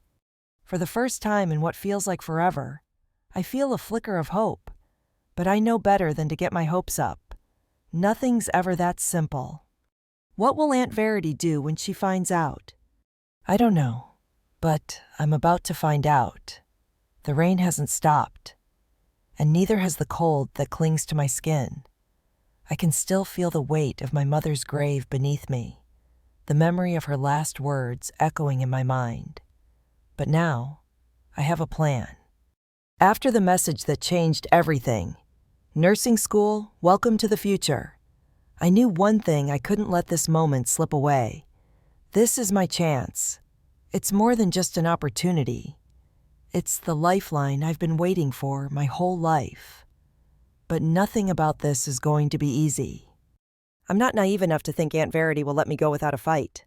S1: For the first time in what feels like forever, I feel a flicker of hope. But I know better than to get my hopes up. Nothing's ever that simple. What will Aunt Verity do when she finds out? I don't know, but I'm about to find out. The rain hasn't stopped, and neither has the cold that clings to my skin. I can still feel the weight of my mother's grave beneath me, the memory of her last words echoing in my mind. But now, I have a plan. After the message that changed everything, nursing school, welcome to the future, I knew one thing: I couldn't let this moment slip away. This is my chance. It's more than just an opportunity. It's the lifeline I've been waiting for my whole life. But nothing about this is going to be easy. I'm not naive enough to think Aunt Verity will let me go without a fight.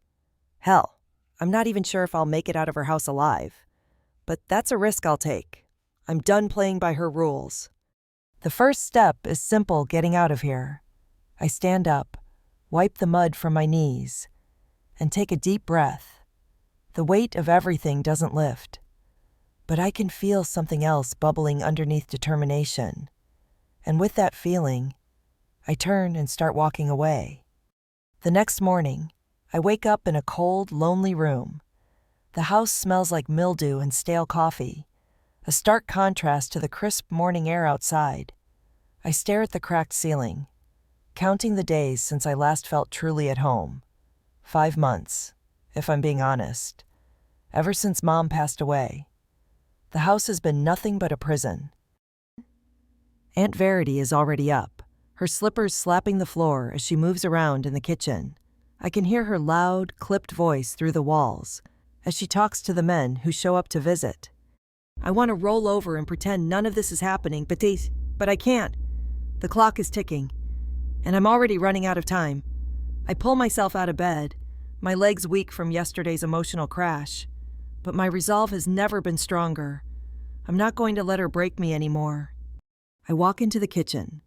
S1: Hell, I'm not even sure if I'll make it out of her house alive. But that's a risk I'll take. I'm done playing by her rules. The first step is simple: getting out of here. I stand up, wipe the mud from my knees, and take a deep breath. The weight of everything doesn't lift, but I can feel something else bubbling underneath: determination. And with that feeling, I turn and start walking away. The next morning, I wake up in a cold, lonely room. The house smells like mildew and stale coffee, a stark contrast to the crisp morning air outside. I stare at the cracked ceiling, counting the days since I last felt truly at home. 5 months, if I'm being honest. Ever since Mom passed away, the house has been nothing but a prison. Aunt Verity is already up, her slippers slapping the floor as she moves around in the kitchen. I can hear her loud, clipped voice through the walls as she talks to the men who show up to visit. I want to roll over and pretend none of this is happening, but I can't. The clock is ticking, and I'm already running out of time. I pull myself out of bed, my legs weak from yesterday's emotional crash. But my resolve has never been stronger. I'm not going to let her break me anymore. I walk into the kitchen,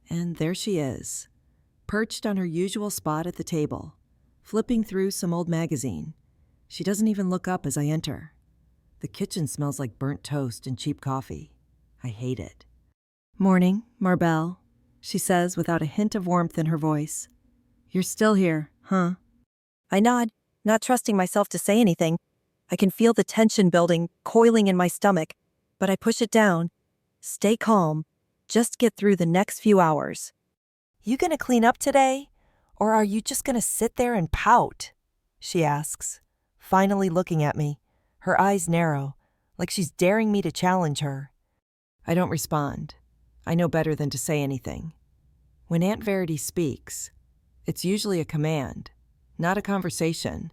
S1: and there she is, perched on her usual spot at the table, flipping through some old magazine. She doesn't even look up as I enter. The kitchen smells like burnt toast and cheap coffee. I hate it. "Morning, Marbelle," she says without a hint of warmth in her voice. "You're still here, huh?" I nod, not trusting myself to say anything. I can feel the tension building, coiling in my stomach, but I push it down. Stay calm. Just get through the next few hours. "You gonna clean up today? Or are you just gonna sit there and pout?" she asks, finally looking at me, her eyes narrow, like she's daring me to challenge her. I don't respond. I know better than to say anything. When Aunt Verity speaks, it's usually a command, not a conversation.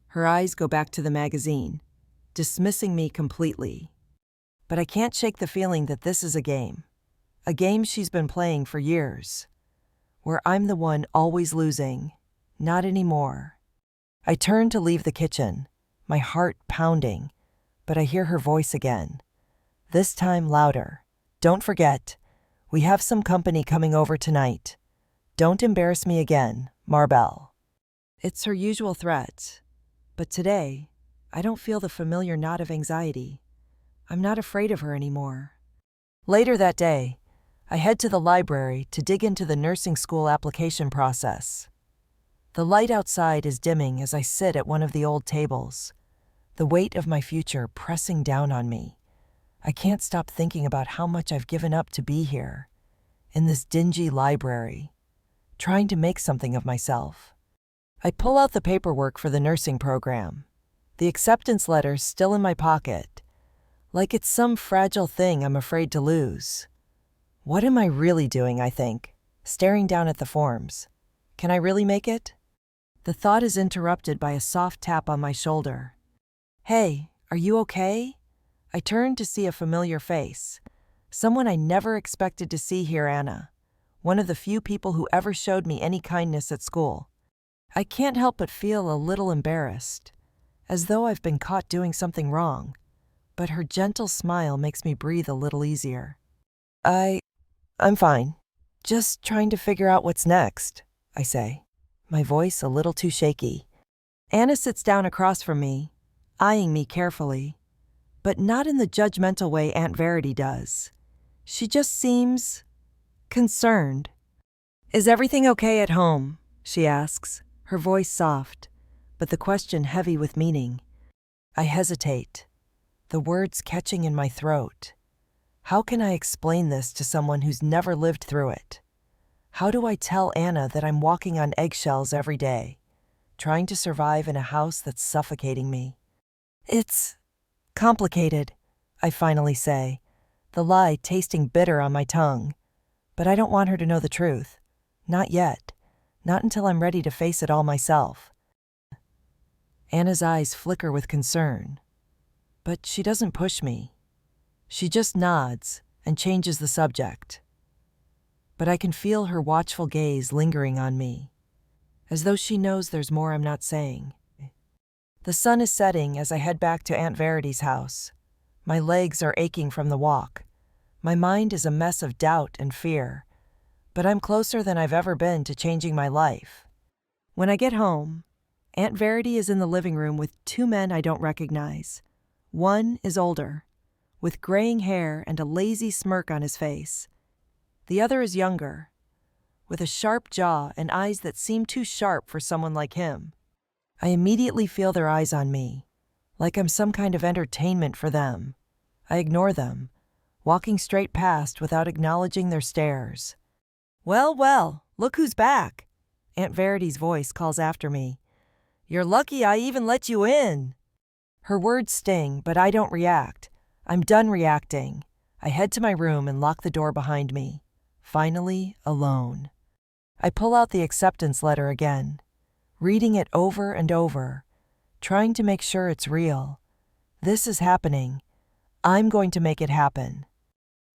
S1: Her eyes go back to the magazine, dismissing me completely. But I can't shake the feeling that this is a game she's been playing for years, where I'm the one always losing. Not anymore. I turn to leave the kitchen, my heart pounding, but I hear her voice again, this time louder. Don't forget, we have some company coming over tonight. Don't embarrass me again, Marbell. It's her usual threat, but today, I don't feel the familiar knot of anxiety. I'm not afraid of her anymore. Later that day, I head to the library to dig into the nursing school application process. The light outside is dimming as I sit at one of the old tables, the weight of my future pressing down on me. I can't stop thinking about how much I've given up to be here, in this dingy library, trying to make something of myself. I pull out the paperwork for the nursing program, the acceptance letter still in my pocket, like it's some fragile thing I'm afraid to lose. What am I really doing, I think, staring down at the forms? Can I really make it? The thought is interrupted by a soft tap on my shoulder. Hey, are you okay? I turn to see a familiar face. Someone I never expected to see here, Anna. One of the few people who ever showed me any kindness at school. I can't help but feel a little embarrassed, as though I've been caught doing something wrong. But her gentle smile makes me breathe a little easier. I'm fine. Just trying to figure out what's next, I say, my voice a little too shaky. Anna sits down across from me, eyeing me carefully, but not in the judgmental way Aunt Verity does. She just seems concerned. Is everything okay at home? She asks, her voice soft, but the question heavy with meaning. I hesitate, the words catching in my throat. How can I explain this to someone who's never lived through it? How do I tell Anna that I'm walking on eggshells every day, trying to survive in a house that's suffocating me? It's complicated, I finally say, the lie tasting bitter on my tongue. But I don't want her to know the truth. Not yet. Not until I'm ready to face it all myself. Anna's eyes flicker with concern, but she doesn't push me. She just nods and changes the subject. But I can feel her watchful gaze lingering on me, as though she knows there's more I'm not saying. The sun is setting as I head back to Aunt Verity's house. My legs are aching from the walk. My mind is a mess of doubt and fear, but I'm closer than I've ever been to changing my life. When I get home, Aunt Verity is in the living room with two men I don't recognize. One is older, with graying hair and a lazy smirk on his face. The other is younger, with a sharp jaw and eyes that seem too sharp for someone like him. I immediately feel their eyes on me, like I'm some kind of entertainment for them. I ignore them, walking straight past without acknowledging their stares. Well, well, look who's back, Aunt Verity's voice calls after me. You're lucky I even let you in. Her words sting, but I don't react. I'm done reacting. I head to my room and lock the door behind me. Finally, alone. I pull out the acceptance letter again, reading it over and over, trying to make sure it's real. This is happening. I'm going to make it happen.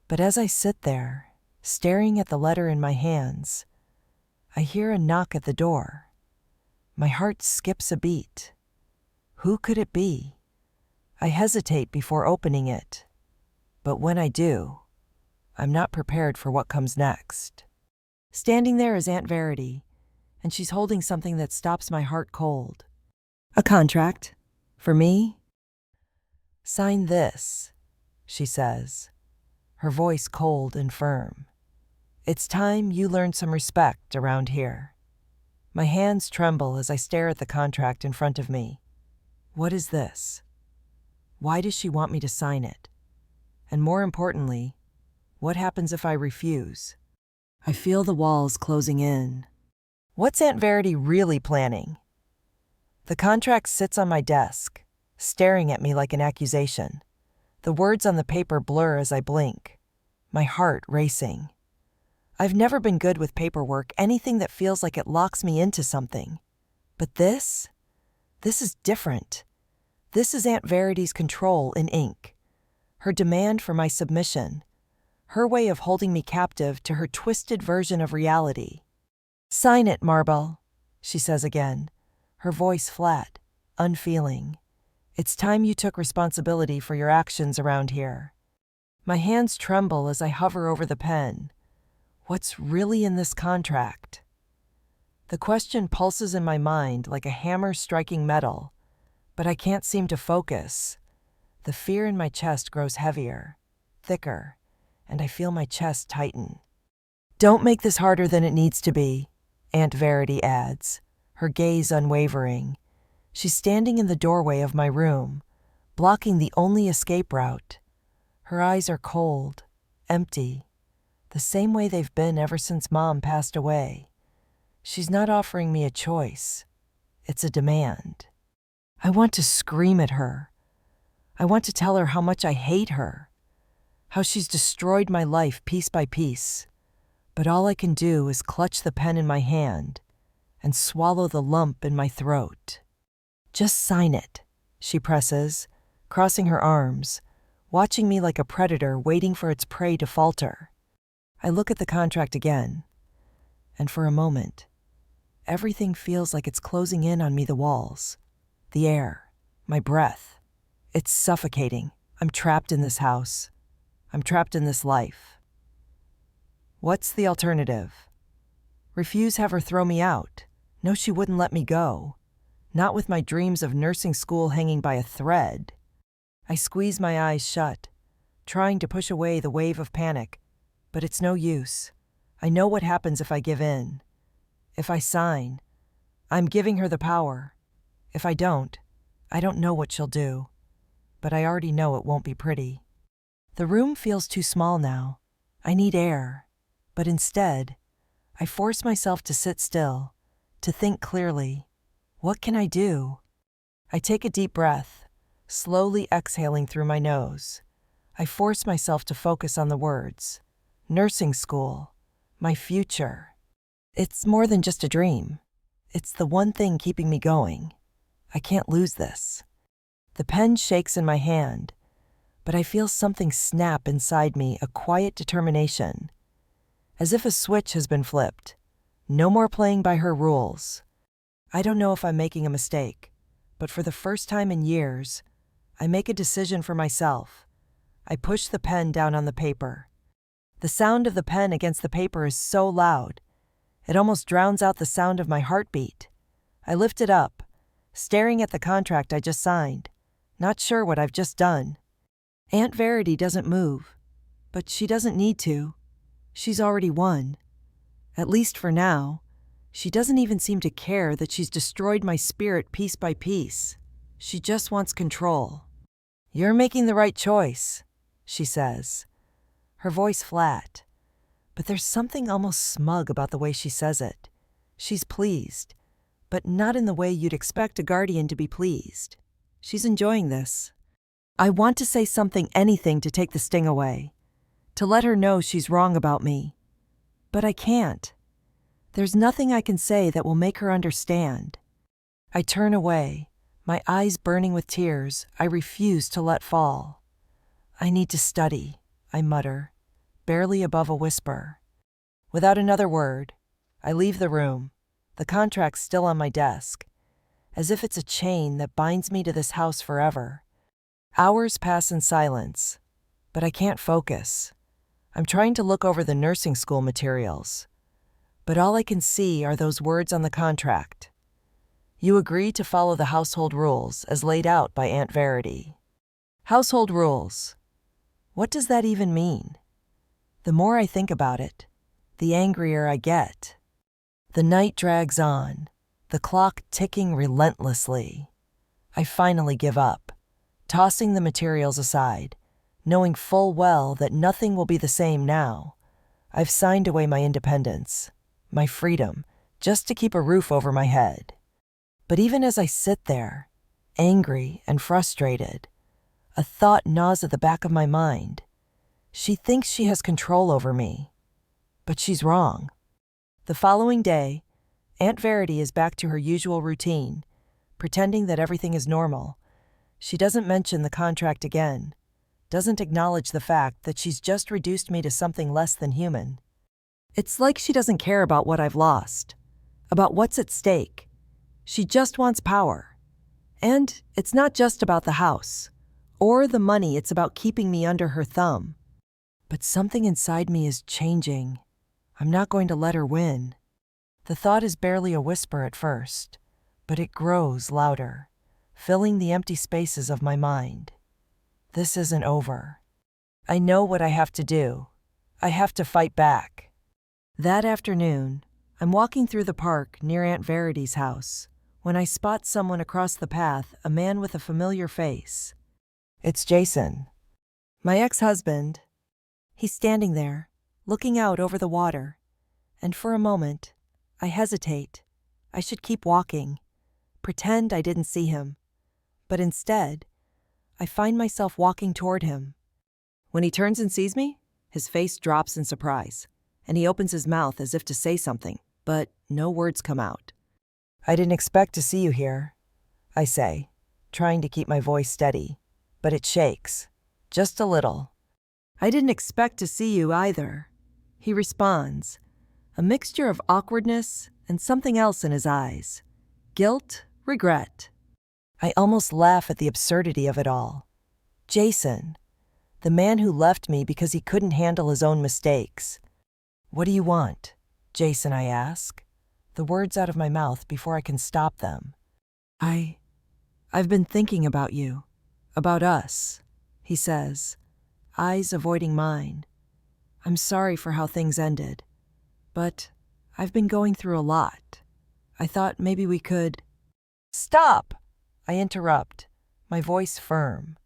S1: But as I sit there, staring at the letter in my hands, I hear a knock at the door. My heart skips a beat. Who could it be? I hesitate before opening it, but when I do, I'm not prepared for what comes next. Standing there is Aunt Verity, and she's holding something that stops my heart cold. A contract. For me? Sign this, she says, her voice cold and firm. It's time you learned some respect around here. My hands tremble as I stare at the contract in front of me. What is this? Why does she want me to sign it? And more importantly, what happens if I refuse? I feel the walls closing in. What's Aunt Verity really planning? The contract sits on my desk, staring at me like an accusation. The words on the paper blur as I blink, my heart racing. I've never been good with paperwork, anything that feels like it locks me into something. But this is different. This is Aunt Verity's control in ink. Her demand for my submission. Her way of holding me captive to her twisted version of reality. "Sign it, Marble," she says again, her voice flat, unfeeling. "It's time you took responsibility for your actions around here." My hands tremble as I hover over the pen. What's really in this contract? The question pulses in my mind like a hammer striking metal, but I can't seem to focus. The fear in my chest grows heavier, thicker, and I feel my chest tighten. "Don't make this harder than it needs to be," Aunt Verity adds, her gaze unwavering. She's standing in the doorway of my room, blocking the only escape route. Her eyes are cold, empty, the same way they've been ever since Mom passed away. She's not offering me a choice. It's a demand. I want to scream at her. I want to tell her how much I hate her, how she's destroyed my life piece by piece. But all I can do is clutch the pen in my hand and swallow the lump in my throat. "Just sign it," she presses, crossing her arms, watching me like a predator waiting for its prey to falter. I look at the contract again, and for a moment, everything feels like it's closing in on me, the walls, the air, my breath. It's suffocating. I'm trapped in this house. I'm trapped in this life. What's the alternative? Refuse, have her throw me out? No, she wouldn't let me go. Not with my dreams of nursing school hanging by a thread. I squeeze my eyes shut, trying to push away the wave of panic, but it's no use. I know what happens if I give in. If I sign, I'm giving her the power. If I don't know what she'll do. But I already know it won't be pretty. The room feels too small now. I need air. But instead, I force myself to sit still, to think clearly. What can I do? I take a deep breath, slowly exhaling through my nose. I force myself to focus on the words. Nursing school. My future. It's more than just a dream. It's the one thing keeping me going. I can't lose this. The pen shakes in my hand, but I feel something snap inside me, a quiet determination. As if a switch has been flipped. No more playing by her rules. I don't know if I'm making a mistake, but for the first time in years, I make a decision for myself. I push the pen down on the paper. The sound of the pen against the paper is so loud, it almost drowns out the sound of my heartbeat. I lift it up, staring at the contract I just signed, not sure what I've just done. Aunt Verity doesn't move, but she doesn't need to. She's already won. At least for now. She doesn't even seem to care that she's destroyed my spirit piece by piece. She just wants control. "You're making the right choice," she says, her voice flat. But there's something almost smug about the way she says it. She's pleased, but not in the way you'd expect a guardian to be pleased. She's enjoying this. I want to say something, anything to take the sting away, to let her know she's wrong about me. But I can't. There's nothing I can say that will make her understand. I turn away, my eyes burning with tears I refuse to let fall. "I need to study," I mutter, barely above a whisper. Without another word, I leave the room, the contract still on my desk, as if it's a chain that binds me to this house forever. Hours pass in silence, but I can't focus. I'm trying to look over the nursing school materials, but all I can see are those words on the contract. You agree to follow the household rules as laid out by Aunt Verity. Household rules. What does that even mean? The more I think about it, the angrier I get. The night drags on, the clock ticking relentlessly. I finally give up, tossing the materials aside, knowing full well that nothing will be the same now. I've signed away my independence, my freedom, just to keep a roof over my head. But even as I sit there, angry and frustrated. A thought gnaws at the back of my mind. She thinks she has control over me, but she's wrong. The following day, Aunt Verity is back to her usual routine, pretending that everything is normal. She doesn't mention the contract again, doesn't acknowledge the fact that she's just reduced me to something less than human. It's like she doesn't care about what I've lost, about what's at stake. She just wants power. And it's not just about the house or the money, it's about keeping me under her thumb. But something inside me is changing. I'm not going to let her win. The thought is barely a whisper at first, but it grows louder, filling the empty spaces of my mind. This isn't over. I know what I have to do. I have to fight back. That afternoon, I'm walking through the park near Aunt Verity's house when I spot someone across the path, a man with a familiar face. It's Jason, my ex-husband. He's standing there, looking out over the water, and for a moment, I hesitate. I should keep walking, pretend I didn't see him. But instead, I find myself walking toward him. When he turns and sees me, his face drops in surprise, and he opens his mouth as if to say something, but no words come out. I didn't expect to see you here, I say, trying to keep my voice steady, but it shakes, just a little. I didn't expect to see you either, he responds, a mixture of awkwardness and something else in his eyes. Guilt, regret. I almost laugh at the absurdity of it all. Jason, the man who left me because he couldn't handle his own mistakes. What do you want, Jason, I ask, the words out of my mouth before I can stop them. I've been thinking about you, about us, he says, eyes avoiding mine. I'm sorry for how things ended, but I've been going through a lot. I thought maybe we could... Stop! I interrupt, my voice firm.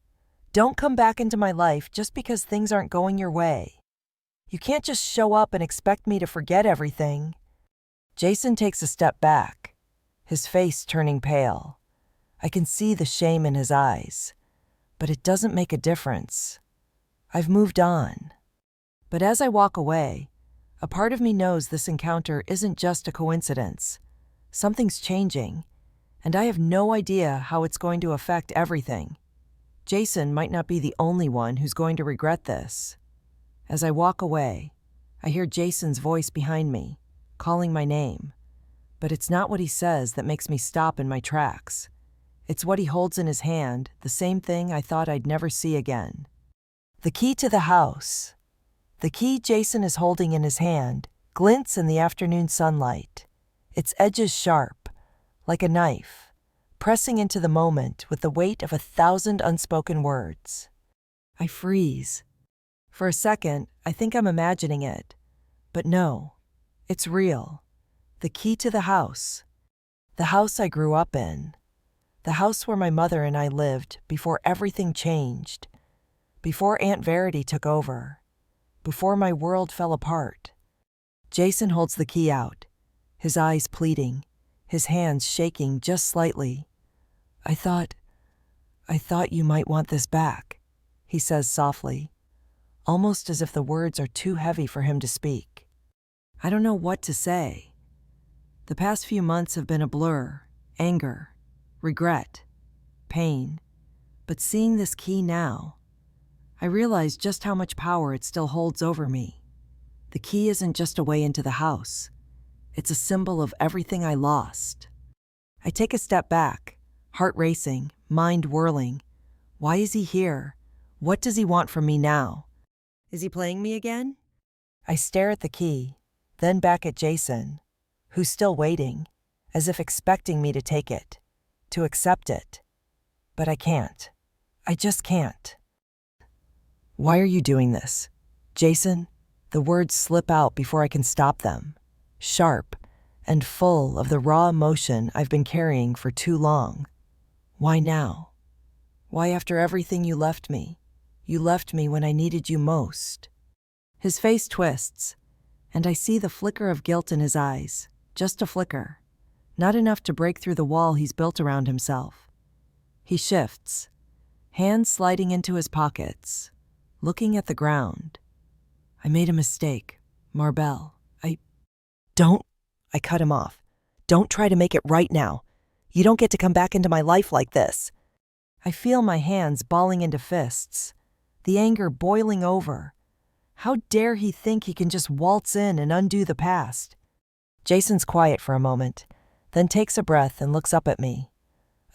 S1: Don't come back into my life just because things aren't going your way. You can't just show up and expect me to forget everything. Jason takes a step back, his face turning pale. I can see the shame in his eyes, but it doesn't make a difference. I've moved on. But as I walk away, a part of me knows this encounter isn't just a coincidence. Something's changing, and I have no idea how it's going to affect everything. Jason might not be the only one who's going to regret this. As I walk away, I hear Jason's voice behind me, calling my name. But it's not what he says that makes me stop in my tracks. It's what he holds in his hand, the same thing I thought I'd never see again. The key to the house. The key Jason is holding in his hand glints in the afternoon sunlight, its edges sharp, like a knife, pressing into the moment with the weight of 1,000 unspoken words. I freeze. For a second, I think I'm imagining it. But no, it's real. The key to the house. The house I grew up in. The house where my mother and I lived before everything changed. Before Aunt Verity took over. Before my world fell apart. Jason holds the key out, his eyes pleading, his hands shaking just slightly. I thought you might want this back, he says softly, almost as if the words are too heavy for him to speak. I don't know what to say. The past few months have been a blur, anger, regret, pain. But seeing this key now, I realize just how much power it still holds over me. The key isn't just a way into the house. It's a symbol of everything I lost. I take a step back, heart racing, mind whirling. Why is he here? What does he want from me now? Is he playing me again? I stare at the key, then back at Jason, who's still waiting, as if expecting me to take it, to accept it. But I can't. I just can't. Why are you doing this, Jason? The words slip out before I can stop them, sharp and full of the raw emotion I've been carrying for too long. Why now? Why after everything you left me? You left me when I needed you most. His face twists, and I see the flicker of guilt in his eyes, just a flicker, not enough to break through the wall he's built around himself. He shifts, hands sliding into his pockets, looking at the ground. I made a mistake, Marbell. Don't. I cut him off. Don't try to make it right now. You don't get to come back into my life like this. I feel my hands balling into fists, the anger boiling over. How dare he think he can just waltz in and undo the past? Jason's quiet for a moment, then takes a breath and looks up at me,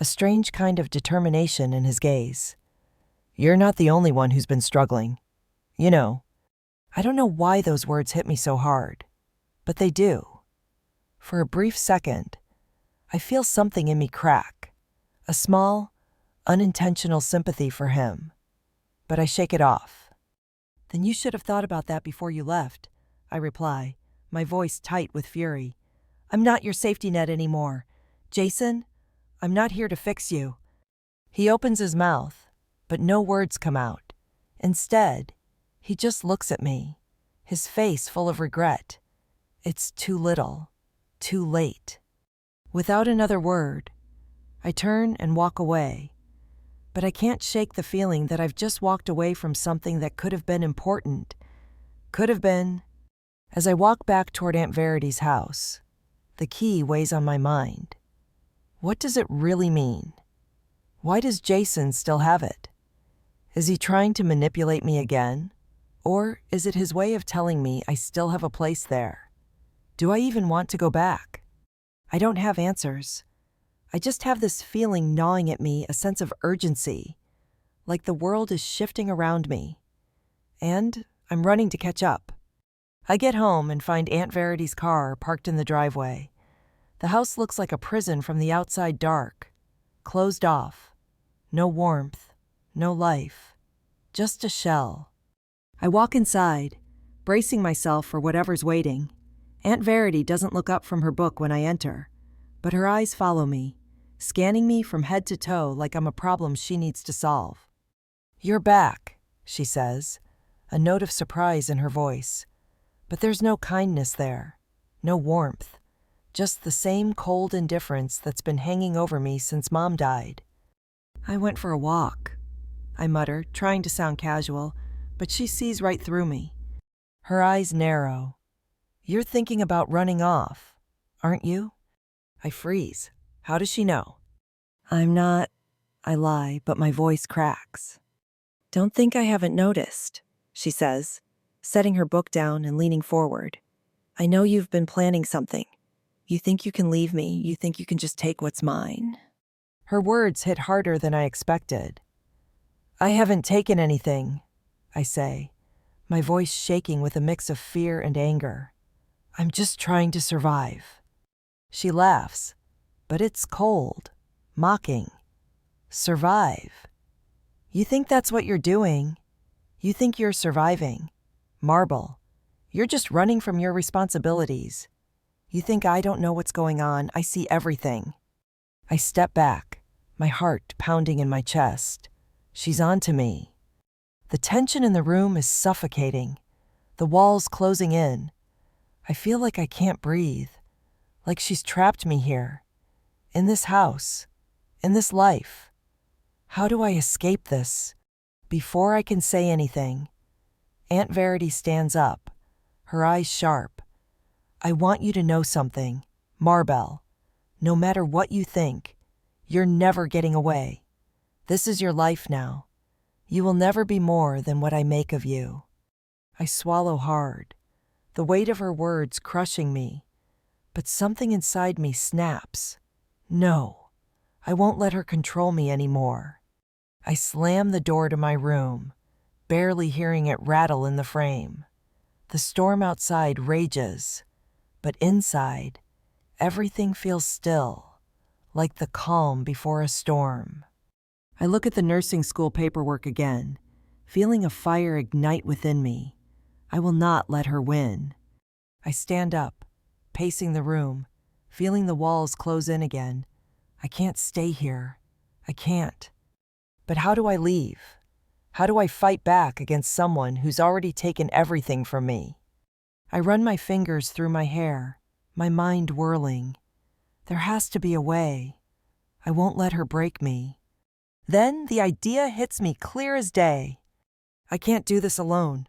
S1: a strange kind of determination in his gaze. You're not the only one who's been struggling. You know, I don't know why those words hit me so hard, but they do. For a brief second, I feel something in me crack, a small, unintentional sympathy for him. But I shake it off. Then you should have thought about that before you left, I reply, my voice tight with fury. I'm not your safety net anymore. Jason, I'm not here to fix you. He opens his mouth, but no words come out. Instead, he just looks at me, his face full of regret. It's too little, too late. Without another word, I turn and walk away. But I can't shake the feeling that I've just walked away from something that could have been important. Could have been. As I walk back toward Aunt Verity's house, the key weighs on my mind. What does it really mean? Why does Jason still have it? Is he trying to manipulate me again? Or is it his way of telling me I still have a place there? Do I even want to go back? I don't have answers. I just have this feeling gnawing at me, a sense of urgency, like the world is shifting around me. And I'm running to catch up. I get home and find Aunt Verity's car parked in the driveway. The house looks like a prison from the outside, dark, closed off. No warmth, no life, just a shell. I walk inside, bracing myself for whatever's waiting. Aunt Verity doesn't look up from her book when I enter, but her eyes follow me, scanning me from head to toe like I'm a problem she needs to solve. You're back, she says, a note of surprise in her voice. But there's no kindness there, no warmth, just the same cold indifference that's been hanging over me since Mom died. I went for a walk, I mutter, trying to sound casual, but she sees right through me. Her eyes narrow. You're thinking about running off, aren't you? I freeze. How does she know? I'm not, I lie, but my voice cracks. Don't think I haven't noticed, she says, setting her book down and leaning forward. I know you've been planning something. You think you can leave me. You think you can just take what's mine. Her words hit harder than I expected. I haven't taken anything, I say, my voice shaking with a mix of fear and anger. I'm just trying to survive. She laughs, but it's cold, mocking. Survive. You think that's what you're doing? You think you're surviving? Marble, you're just running from your responsibilities. You think I don't know what's going on? I see everything. I step back, my heart pounding in my chest. She's on to me. The tension in the room is suffocating, the walls closing in. I feel like I can't breathe, like she's trapped me here, in this house, in this life. How do I escape this? Before I can say anything, Aunt Verity stands up, her eyes sharp. I want you to know something, Marbell. No matter what you think, you're never getting away. This is your life now. You will never be more than what I make of you. I swallow hard, the weight of her words crushing me, but something inside me snaps. No, I won't let her control me anymore. I slam the door to my room, barely hearing it rattle in the frame. The storm outside rages, but inside, everything feels still, like the calm before a storm. I look at the nursing school paperwork again, feeling a fire ignite within me. I will not let her win. I stand up, pacing the room, feeling the walls close in again. I can't stay here. I can't. But how do I leave? How do I fight back against someone who's already taken everything from me? I run my fingers through my hair, my mind whirling. There has to be a way. I won't let her break me. Then the idea hits me clear as day. I can't do this alone.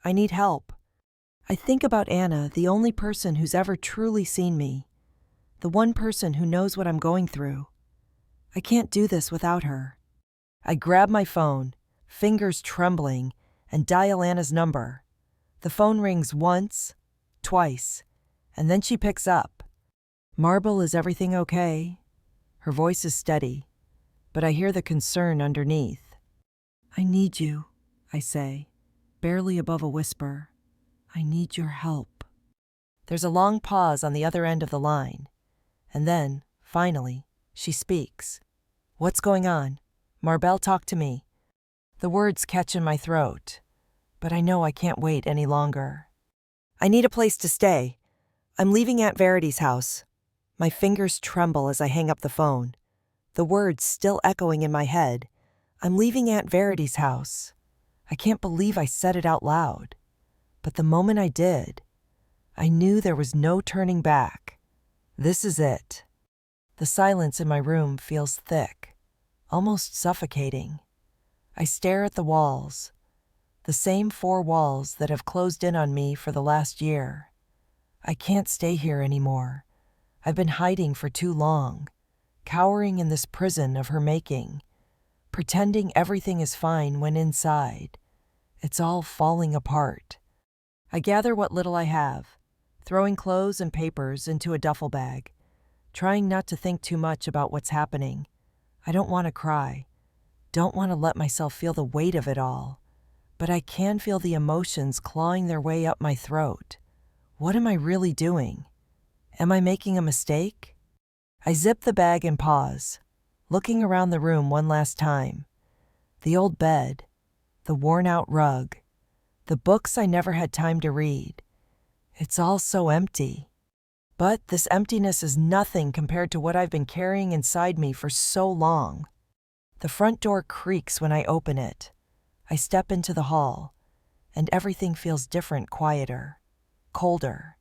S1: I need help. I think about Anna, the only person who's ever truly seen me, the one person who knows what I'm going through. I can't do this without her. I grab my phone, fingers trembling, and dial Anna's number. The phone rings once, twice, and then she picks up. "Marble, is everything okay?" Her voice is steady, but I hear the concern underneath. "I need you," I say, barely above a whisper. "I need your help." There's a long pause on the other end of the line, and then, finally, she speaks. "What's going on? Marbell, talk to me." The words catch in my throat, but I know I can't wait any longer. "I need a place to stay. I'm leaving Aunt Verity's house." My fingers tremble as I hang up the phone, the words still echoing in my head. I'm leaving Aunt Verity's house. I can't believe I said it out loud. But the moment I did, I knew there was no turning back. This is it. The silence in my room feels thick, almost suffocating. I stare at the walls, the same 4 walls that have closed in on me for the last year. I can't stay here anymore. I've been hiding for too long, cowering in this prison of her making, pretending everything is fine when inside, it's all falling apart. I gather what little I have, throwing clothes and papers into a duffel bag, trying not to think too much about what's happening. I don't want to cry, don't want to let myself feel the weight of it all, but I can feel the emotions clawing their way up my throat. What am I really doing? Am I making a mistake? I zip the bag and pause, looking around the room one last time. The old bed, the worn-out rug, the books I never had time to read. It's all so empty. But this emptiness is nothing compared to what I've been carrying inside me for so long. The front door creaks when I open it. I step into the hall, and everything feels different, quieter, colder.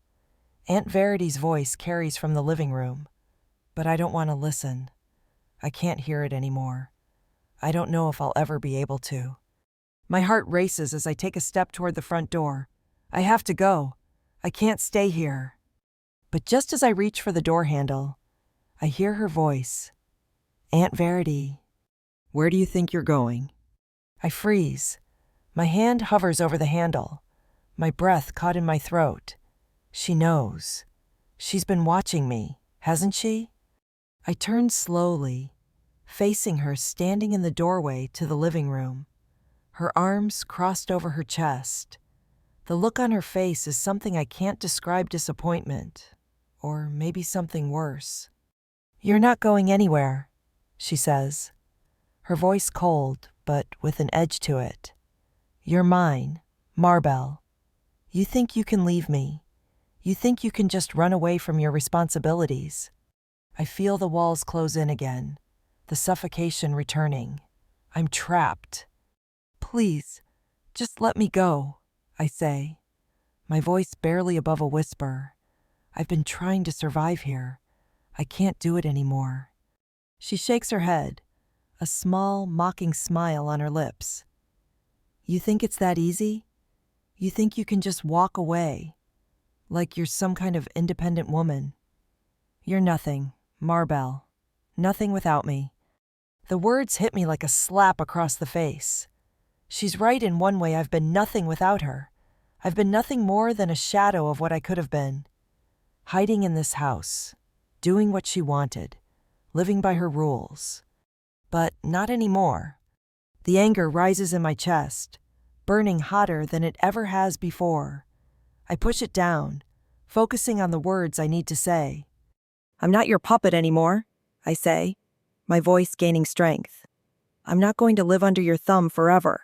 S1: Aunt Verity's voice carries from the living room, but I don't want to listen. I can't hear it anymore. I don't know if I'll ever be able to. My heart races as I take a step toward the front door. I have to go. I can't stay here. But just as I reach for the door handle, I hear her voice. "Aunt Verity, where do you think you're going?" I freeze. My hand hovers over the handle, my breath caught in my throat. She knows. She's been watching me, hasn't she? I turn slowly, facing her standing in the doorway to the living room, her arms crossed over her chest. The look on her face is something I can't describe: disappointment, or maybe something worse. "You're not going anywhere," she says, her voice cold but with an edge to it. "You're mine, Marbell. You think you can leave me. You think you can just run away from your responsibilities." I feel the walls close in again, the suffocation returning. I'm trapped. "Please, just let me go," I say, my voice barely above a whisper. I've been trying to survive here. I can't do it anymore. She shakes her head, a small, mocking smile on her lips. "You think it's that easy? You think you can just walk away, like you're some kind of independent woman? You're nothing, Marbell. Nothing without me." The words hit me like a slap across the face. She's right in one way. I've been nothing without her. I've been nothing more than a shadow of what I could have been. Hiding in this house, doing what she wanted, living by her rules. But not anymore. The anger rises in my chest, burning hotter than it ever has before. I push it down, focusing on the words I need to say. "I'm not your puppet anymore," I say, my voice gaining strength. "I'm not going to live under your thumb forever."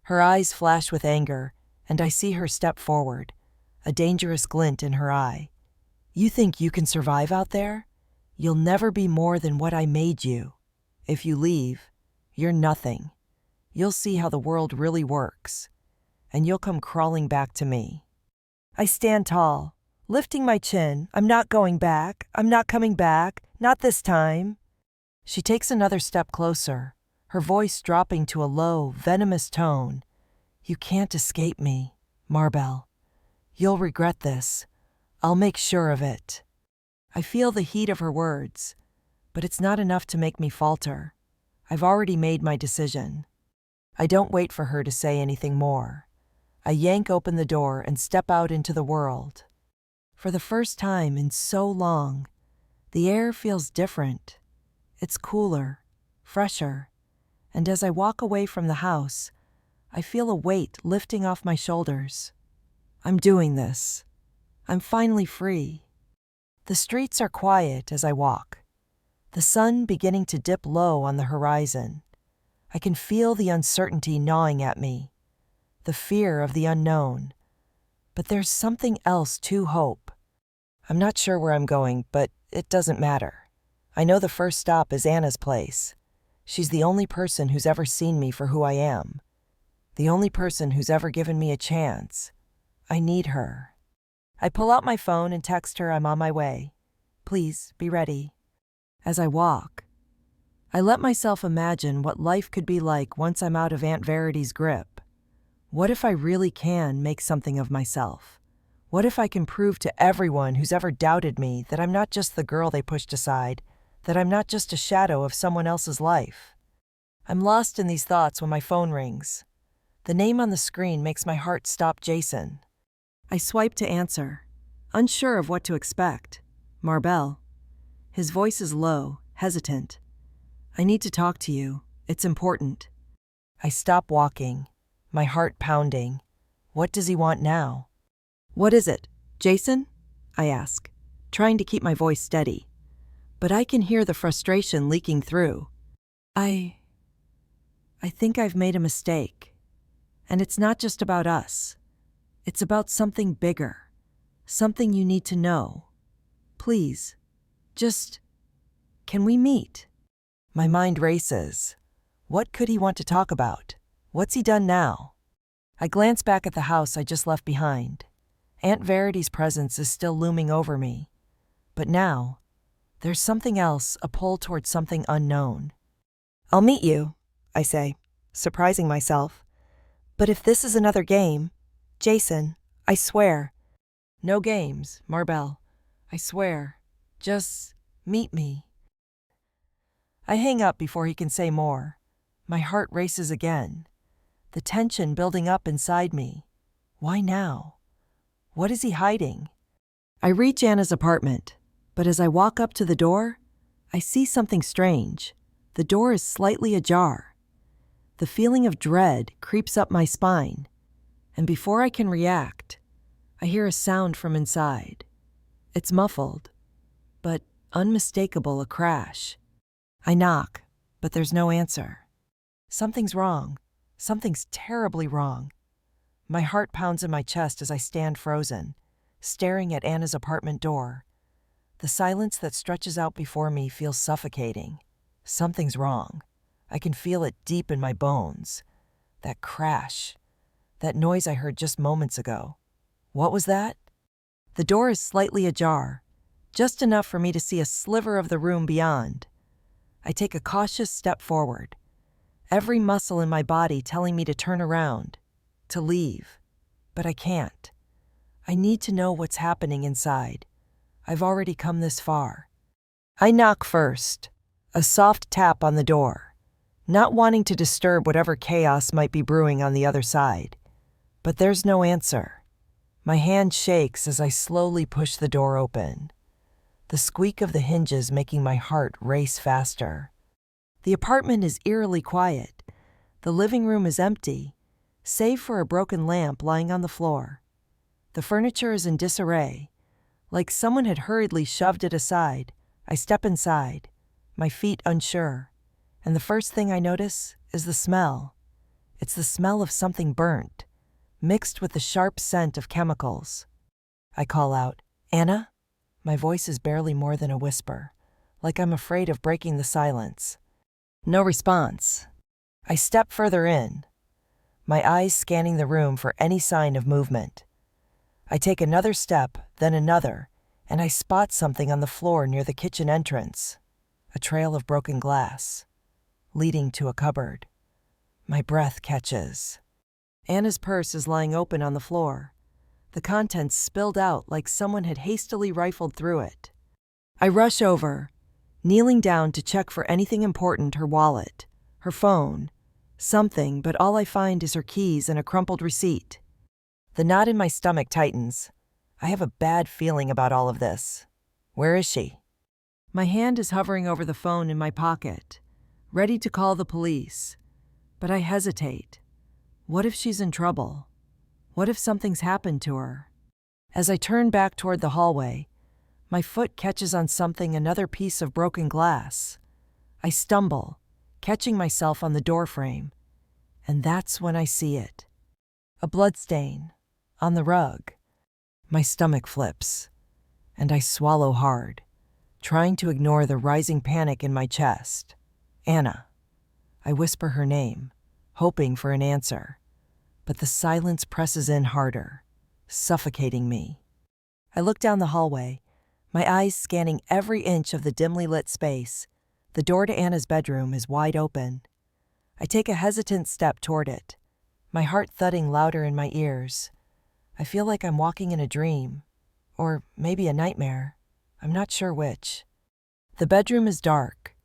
S1: Her eyes flash with anger, and I see her step forward, a dangerous glint in her eye. "You think you can survive out there? You'll never be more than what I made you. If you leave, you're nothing. You'll see how the world really works, and you'll come crawling back to me." I stand tall, lifting my chin. "I'm not going back. I'm not coming back. Not this time." She takes another step closer, her voice dropping to a low, venomous tone. "You can't escape me, Marbell. You'll regret this. I'll make sure of it." I feel the heat of her words, but it's not enough to make me falter. I've already made my decision. I don't wait for her to say anything more. I yank open the door and step out into the world. For the first time in so long, the air feels different. It's cooler, fresher, and as I walk away from the house, I feel a weight lifting off my shoulders. I'm doing this. I'm finally free. The streets are quiet as I walk, the sun beginning to dip low on the horizon. I can feel the uncertainty gnawing at me, the fear of the unknown. But there's something else to hope. I'm not sure where I'm going, but it doesn't matter. I know the first stop is Anna's place. She's the only person who's ever seen me for who I am. The only person who's ever given me a chance. I need her. I pull out my phone and text her I'm on my way. Please be ready. As I walk, I let myself imagine what life could be like once I'm out of Aunt Verity's grip. What if I really can make something of myself? What if I can prove to everyone who's ever doubted me that I'm not just the girl they pushed aside, that I'm not just a shadow of someone else's life? I'm lost in these thoughts when my phone rings. The name on the screen makes my heart stop Jason. I swipe to answer, unsure of what to expect. Marbell. His voice is low, hesitant. "I need to talk to you. It's important." I stop walking, my heart pounding. What does he want now? "What is it, Jason?" I ask, trying to keep my voice steady. But I can hear the frustration leaking through. I think I've made a mistake. And it's not just about us. It's about something bigger. Something you need to know. Please, can we meet? My mind races. What could he want to talk about? What's he done now? I glance back at the house I just left behind. Aunt Verity's presence is still looming over me. But now, there's something else, a pull towards something unknown. "I'll meet you," I say, surprising myself. "But if this is another game, Jason, I swear." "No games, Marbell. I swear. Just meet me." I hang up before he can say more. My heart races again. The tension building up inside me. Why now? What is he hiding? I reach Anna's apartment, but as I walk up to the door, I see something strange. The door is slightly ajar. The feeling of dread creeps up my spine, and before I can react, I hear a sound from inside. It's muffled, but unmistakable, a crash. I knock, but there's no answer. Something's wrong. Something's terribly wrong. My heart pounds in my chest as I stand frozen, staring at Anna's apartment door. The silence that stretches out before me feels suffocating. Something's wrong. I can feel it deep in my bones. That crash. That noise I heard just moments ago. What was that? The door is slightly ajar, just enough for me to see a sliver of the room beyond. I take a cautious step forward, every muscle in my body telling me to turn around, to leave. But I can't. I need to know what's happening inside. I've already come this far. I knock first, a soft tap on the door, not wanting to disturb whatever chaos might be brewing on the other side. But there's no answer. My hand shakes as I slowly push the door open, the squeak of the hinges making my heart race faster. The apartment is eerily quiet. The living room is empty, save for a broken lamp lying on the floor. The furniture is in disarray, like someone had hurriedly shoved it aside. I step inside, my feet unsure, and the first thing I notice is the smell. It's the smell of something burnt, mixed with the sharp scent of chemicals. I call out, "Anna?" My voice is barely more than a whisper, like I'm afraid of breaking the silence. No response. I step further in, my eyes scanning the room for any sign of movement. I take another step, then another, and I spot something on the floor near the kitchen entrance. A trail of broken glass. leading to a cupboard. My breath catches. Anna's purse is lying open on the floor. The contents spilled out like someone had hastily rifled through it. I rush over, kneeling down to check for anything important, her wallet, her phone, something, but all I find is her keys and a crumpled receipt. The knot in my stomach tightens. I have a bad feeling about all of this. Where is she? My hand is hovering over the phone in my pocket, ready to call the police. But I hesitate. What if she's in trouble? What if something's happened to her? As I turn back toward the hallway, my foot catches on something, another piece of broken glass. I stumble, catching myself on the doorframe, and that's when I see it. A bloodstain on the rug. My stomach flips, and I swallow hard, trying to ignore the rising panic in my chest. Anna. I whisper her name, hoping for an answer, but the silence presses in harder, suffocating me. I look down the hallway, my eyes scanning every inch of the dimly lit space. The door to Anna's bedroom is wide open. I take a hesitant step toward it, my heart thudding louder in my ears. I feel like I'm walking in a dream, or maybe a nightmare. I'm not sure which. The bedroom is dark,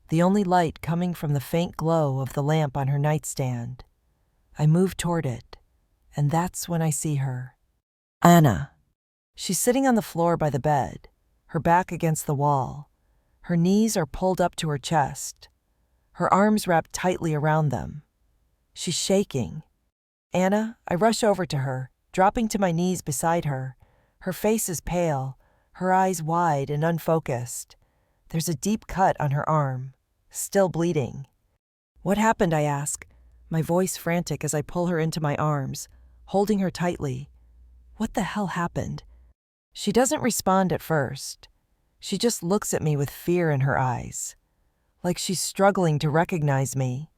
S1: the only light coming from the faint glow of the lamp on her nightstand. I move toward it, and that's when I see her. Anna. She's sitting on the floor by the bed, her back against the wall. Her knees are pulled up to her chest, her arms wrapped tightly around them. She's shaking. Anna, I rush over to her, dropping to my knees beside her. Her face is pale, her eyes wide and unfocused. There's a deep cut on her arm, still bleeding. What happened, I ask, my voice frantic as I pull her into my arms, holding her tightly. What the hell happened? She doesn't respond at first. She just looks at me with fear in her eyes, like she's struggling to recognize me.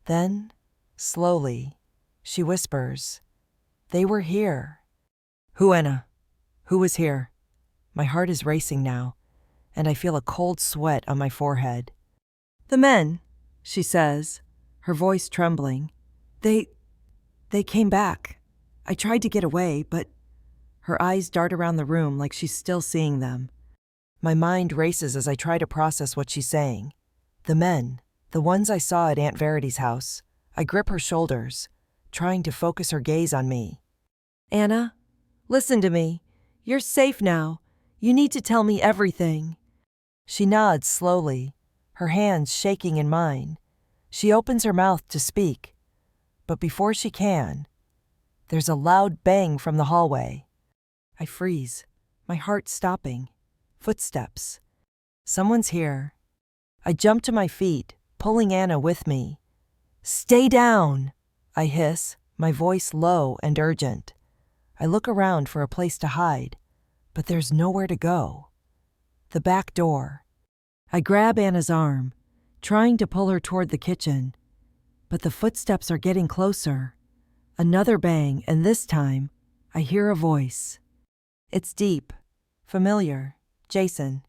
S1: Then, slowly, she whispers, "They were here." Who, Anna? Who was here? My heart is racing now, and I feel a cold sweat on my forehead. "The men," she says, her voice trembling. They came back. I tried to get away, but..." Her eyes dart around the room like she's still seeing them. My mind races as I try to process what she's saying. The men, the ones I saw at Aunt Verity's house. I grip her shoulders, trying to focus her gaze on me. "Anna, listen to me. You're safe now. You need to tell me everything." She nods slowly, her hands shaking in mine. She opens her mouth to speak, but before she can, there's a loud bang from the hallway. I freeze, my heart stopping. Footsteps. Someone's here. I jump to my feet, pulling Anna with me. "Stay down!" I hiss, my voice low and urgent. I look around for a place to hide, but there's nowhere to go. The back door. I grab Anna's arm, trying to pull her toward the kitchen, but the footsteps are getting closer. Another bang, and this time, I hear a voice. It's deep, familiar. Jason.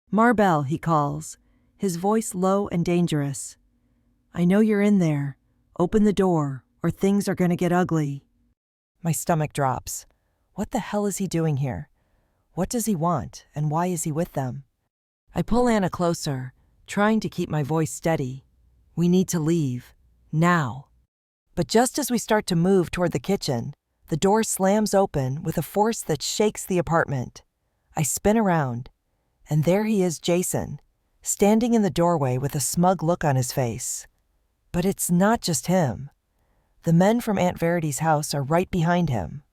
S1: "Marbell," he calls, his voice low and dangerous. "I know you're in there. Open the door, or things are going to get ugly." My stomach drops. What the hell is he doing here? What does he want, and why is he with them? I pull Anna closer, trying to keep my voice steady. We need to leave. Now. But just as we start to move toward the kitchen, the door slams open with a force that shakes the apartment. I spin around, and there he is, Jason, standing in the doorway with a smug look on his face. But it's not just him. The men from Aunt Verity's house are right behind him.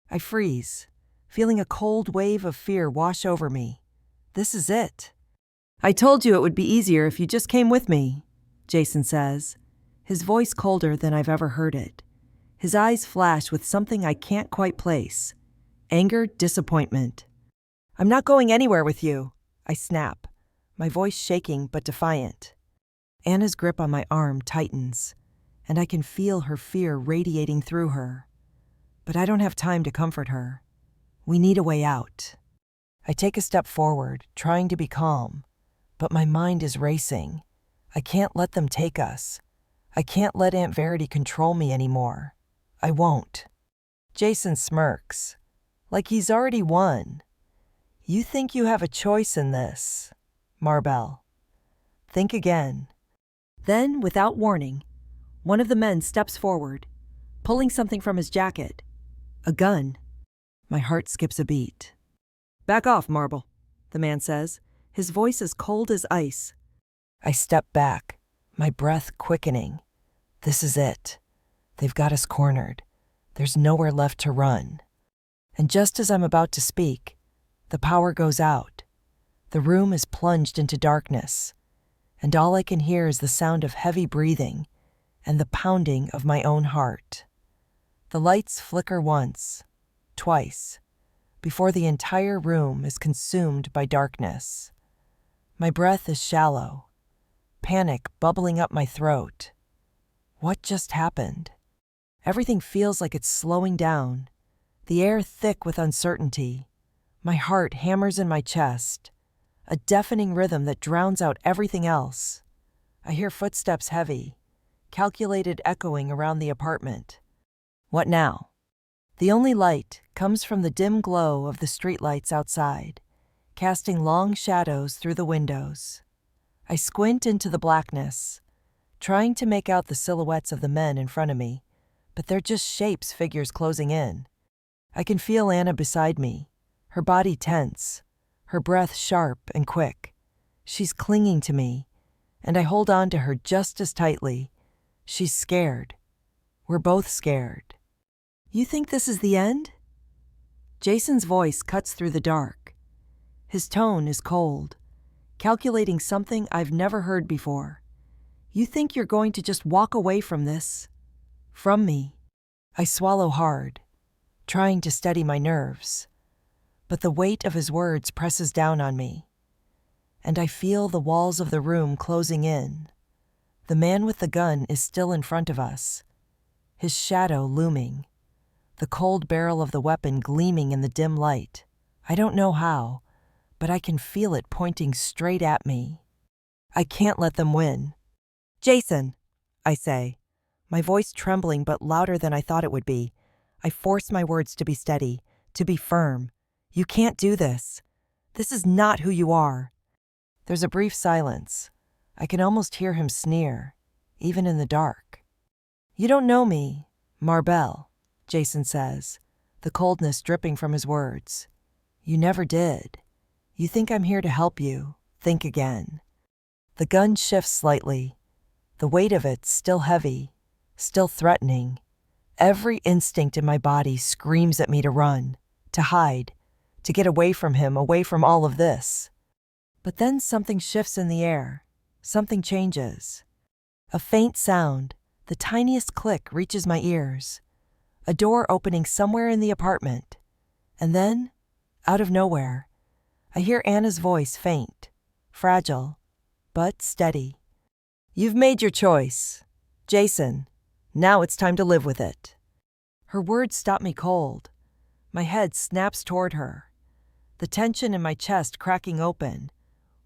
S1: I freeze, feeling a cold wave of fear wash over me. This is it. "I told you it would be easier if you just came with me," Jason says, his voice colder than I've ever heard it. His eyes flash with something I can't quite place. Anger, disappointment. "I'm not going anywhere with you," I snap, my voice shaking but defiant. Anna's grip on my arm tightens, and I can feel her fear radiating through her. But I don't have time to comfort her. We need a way out. I take a step forward, trying to be calm, but my mind is racing. I can't let them take us. I can't let Aunt Verity control me anymore. I won't. Jason smirks, like he's already won. You think you have a choice in this, Marbell. Think again. Then, without warning, one of the men steps forward, pulling something from his jacket. A gun. My heart skips a beat. Back off, Marble, the man says, his voice as cold as ice. I step back, my breath quickening. This is it. They've got us cornered. There's nowhere left to run. And just as I'm about to speak, the power goes out. The room is plunged into darkness, and all I can hear is the sound of heavy breathing and the pounding of my own heart. The lights flicker once, twice, before the entire room is consumed by darkness. My breath is shallow, panic bubbling up my throat. What just happened? Everything feels like it's slowing down, the air thick with uncertainty. My heart hammers in my chest, a deafening rhythm that drowns out everything else. I hear footsteps heavy, calculated echoing around the apartment. What now? The only light comes from the dim glow of the streetlights outside, casting long shadows through the windows. I squint into the blackness, trying to make out the silhouettes of the men in front of me, but they're just shapes, figures closing in. I can feel Anna beside me, her body tense, her breath sharp and quick. She's clinging to me, and I hold on to her just as tightly. She's scared. We're both scared. You think this is the end? Jason's voice cuts through the dark. His tone is cold, calculating something I've never heard before. You think you're going to just walk away from this? From me? I swallow hard, trying to steady my nerves. But the weight of his words presses down on me, and I feel the walls of the room closing in. The man with the gun is still in front of us, his shadow looming, the cold barrel of the weapon gleaming in the dim light. I don't know how, but I can feel it pointing straight at me. I can't let them win. Jason, I say, my voice trembling but louder than I thought it would be. I force my words to be steady, to be firm. You can't do this. This is not who you are. There's a brief silence. I can almost hear him sneer, even in the dark. You don't know me, Marbell, Jason says, the coldness dripping from his words. You never did. You think I'm here to help you. Think again. The gun shifts slightly. The weight of it still heavy, still threatening. Every instinct in my body screams at me to run, to hide, to get away from him, away from all of this. But then something shifts in the air. Something changes. A faint sound, the tiniest click, reaches my ears. A door opening somewhere in the apartment. And then, out of nowhere, I hear Anna's voice, faint, fragile, but steady. You've made your choice, Jason. Now it's time to live with it. Her words stop me cold. My head snaps toward her, the tension in my chest cracking open.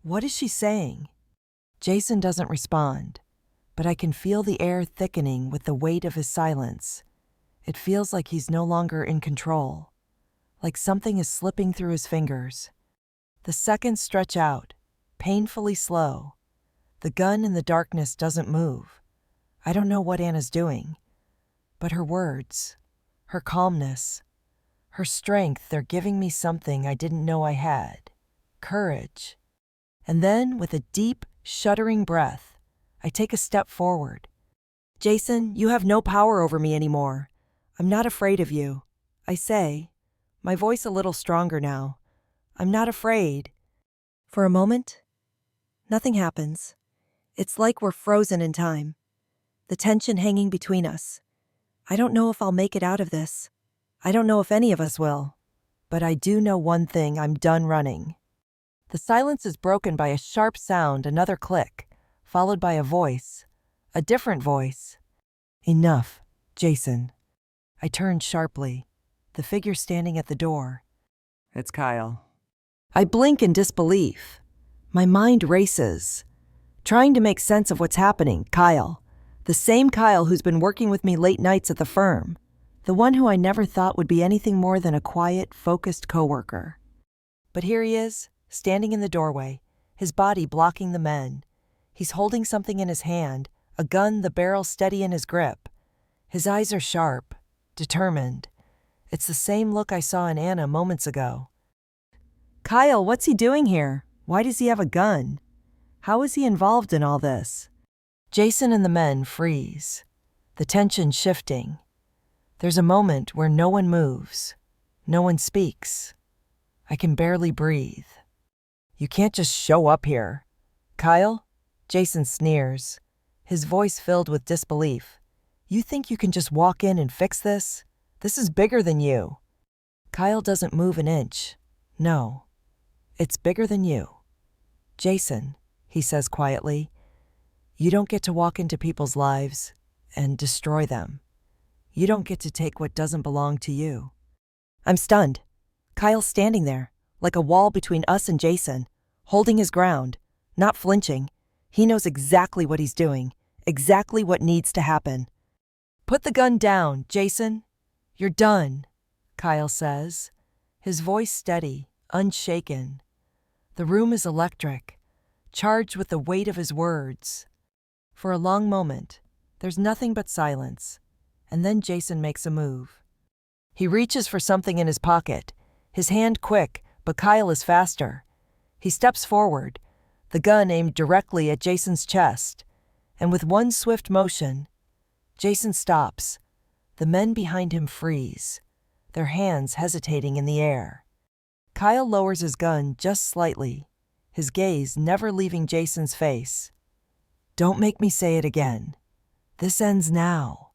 S1: What is she saying? Jason doesn't respond, but I can feel the air thickening with the weight of his silence. It feels like he's no longer in control, like something is slipping through his fingers. The seconds stretch out, painfully slow. The gun in the darkness doesn't move. I don't know what Anna's doing, but her words, her calmness, her strength, they're giving me something I didn't know I had. Courage. And then, with a deep, shuddering breath, I take a step forward. Jason, you have no power over me anymore. I'm not afraid of you, I say, my voice a little stronger now. I'm not afraid. For a moment, nothing happens. It's like we're frozen in time, the tension hanging between us. I don't know if I'll make it out of this. I don't know if any of us will. But I do know one thing: I'm done running. The silence is broken by a sharp sound, another click, followed by a voice, a different voice. Enough, Jason. I turn sharply, the figure standing at the door.
S2: It's Kyle.
S1: I blink in disbelief. My mind races, Trying to make sense of what's happening, Kyle. The same Kyle who's been working with me late nights at the firm. The one who I never thought would be anything more than a quiet, focused coworker. But here he is, standing in the doorway, his body blocking the men. He's holding something in his hand, a gun, the barrel steady in his grip. His eyes are sharp, determined. It's the same look I saw in Anna moments ago. Kyle, what's he doing here? Why does he have a gun? How is he involved in all this? Jason and the men freeze, the tension shifting. There's a moment where no one moves, no one speaks. I can barely breathe. You can't just show up here. Kyle? Jason sneers, his voice filled with disbelief. You think you can just walk in and fix this? This is bigger than you. Kyle doesn't move an inch. No, it's bigger than you. Jason, he says quietly, you don't get to walk into people's lives and destroy them. You don't get to take what doesn't belong to you. I'm stunned. Kyle's standing there, like a wall between us and Jason, holding his ground, not flinching. He knows exactly what he's doing, exactly what needs to happen. Put the gun down, Jason. You're done, Kyle says, his voice steady, unshaken. The room is electric, charged with the weight of his words. For a long moment, there's nothing but silence, and then Jason makes a move. He reaches for something in his pocket, his hand quick, but Kyle is faster. He steps forward, the gun aimed directly at Jason's chest, and with one swift motion, Jason stops. The men behind him freeze, their hands hesitating in the air. Kyle lowers his gun just slightly, his gaze never leaving Jason's face. Don't make me say it again. This ends now.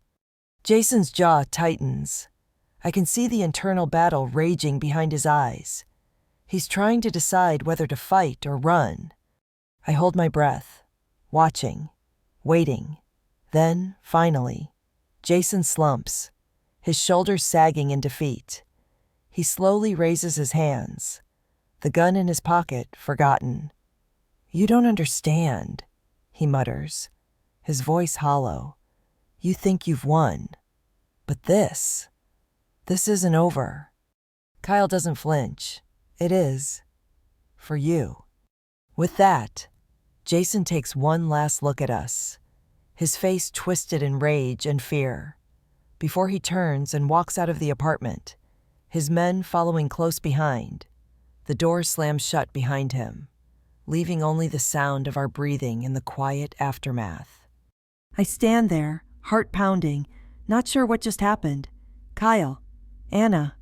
S1: Jason's jaw tightens. I can see the internal battle raging behind his eyes. He's trying to decide whether to fight or run. I hold my breath, watching, waiting. Then, finally, Jason slumps, his shoulders sagging in defeat. He slowly raises his hands, the gun in his pocket forgotten. You don't understand, he mutters, his voice hollow. You think you've won. But this isn't over. Kyle doesn't flinch. It is. For you. With that, Jason takes one last look at us, his face twisted in rage and fear, before he turns and walks out of the apartment, his men following close behind. The door slams shut behind him, leaving only the sound of our breathing in the quiet aftermath. I stand there, heart pounding, not sure what just happened. Kyle, Anna,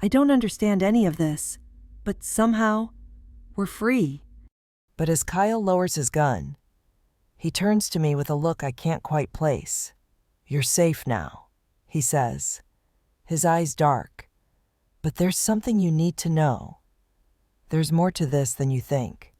S1: I don't understand any of this, but somehow, we're free. But as Kyle lowers his gun, he turns to me with a look I can't quite place. You're safe now, he says, his eyes dark. But there's something you need to know. There's more to this than you think.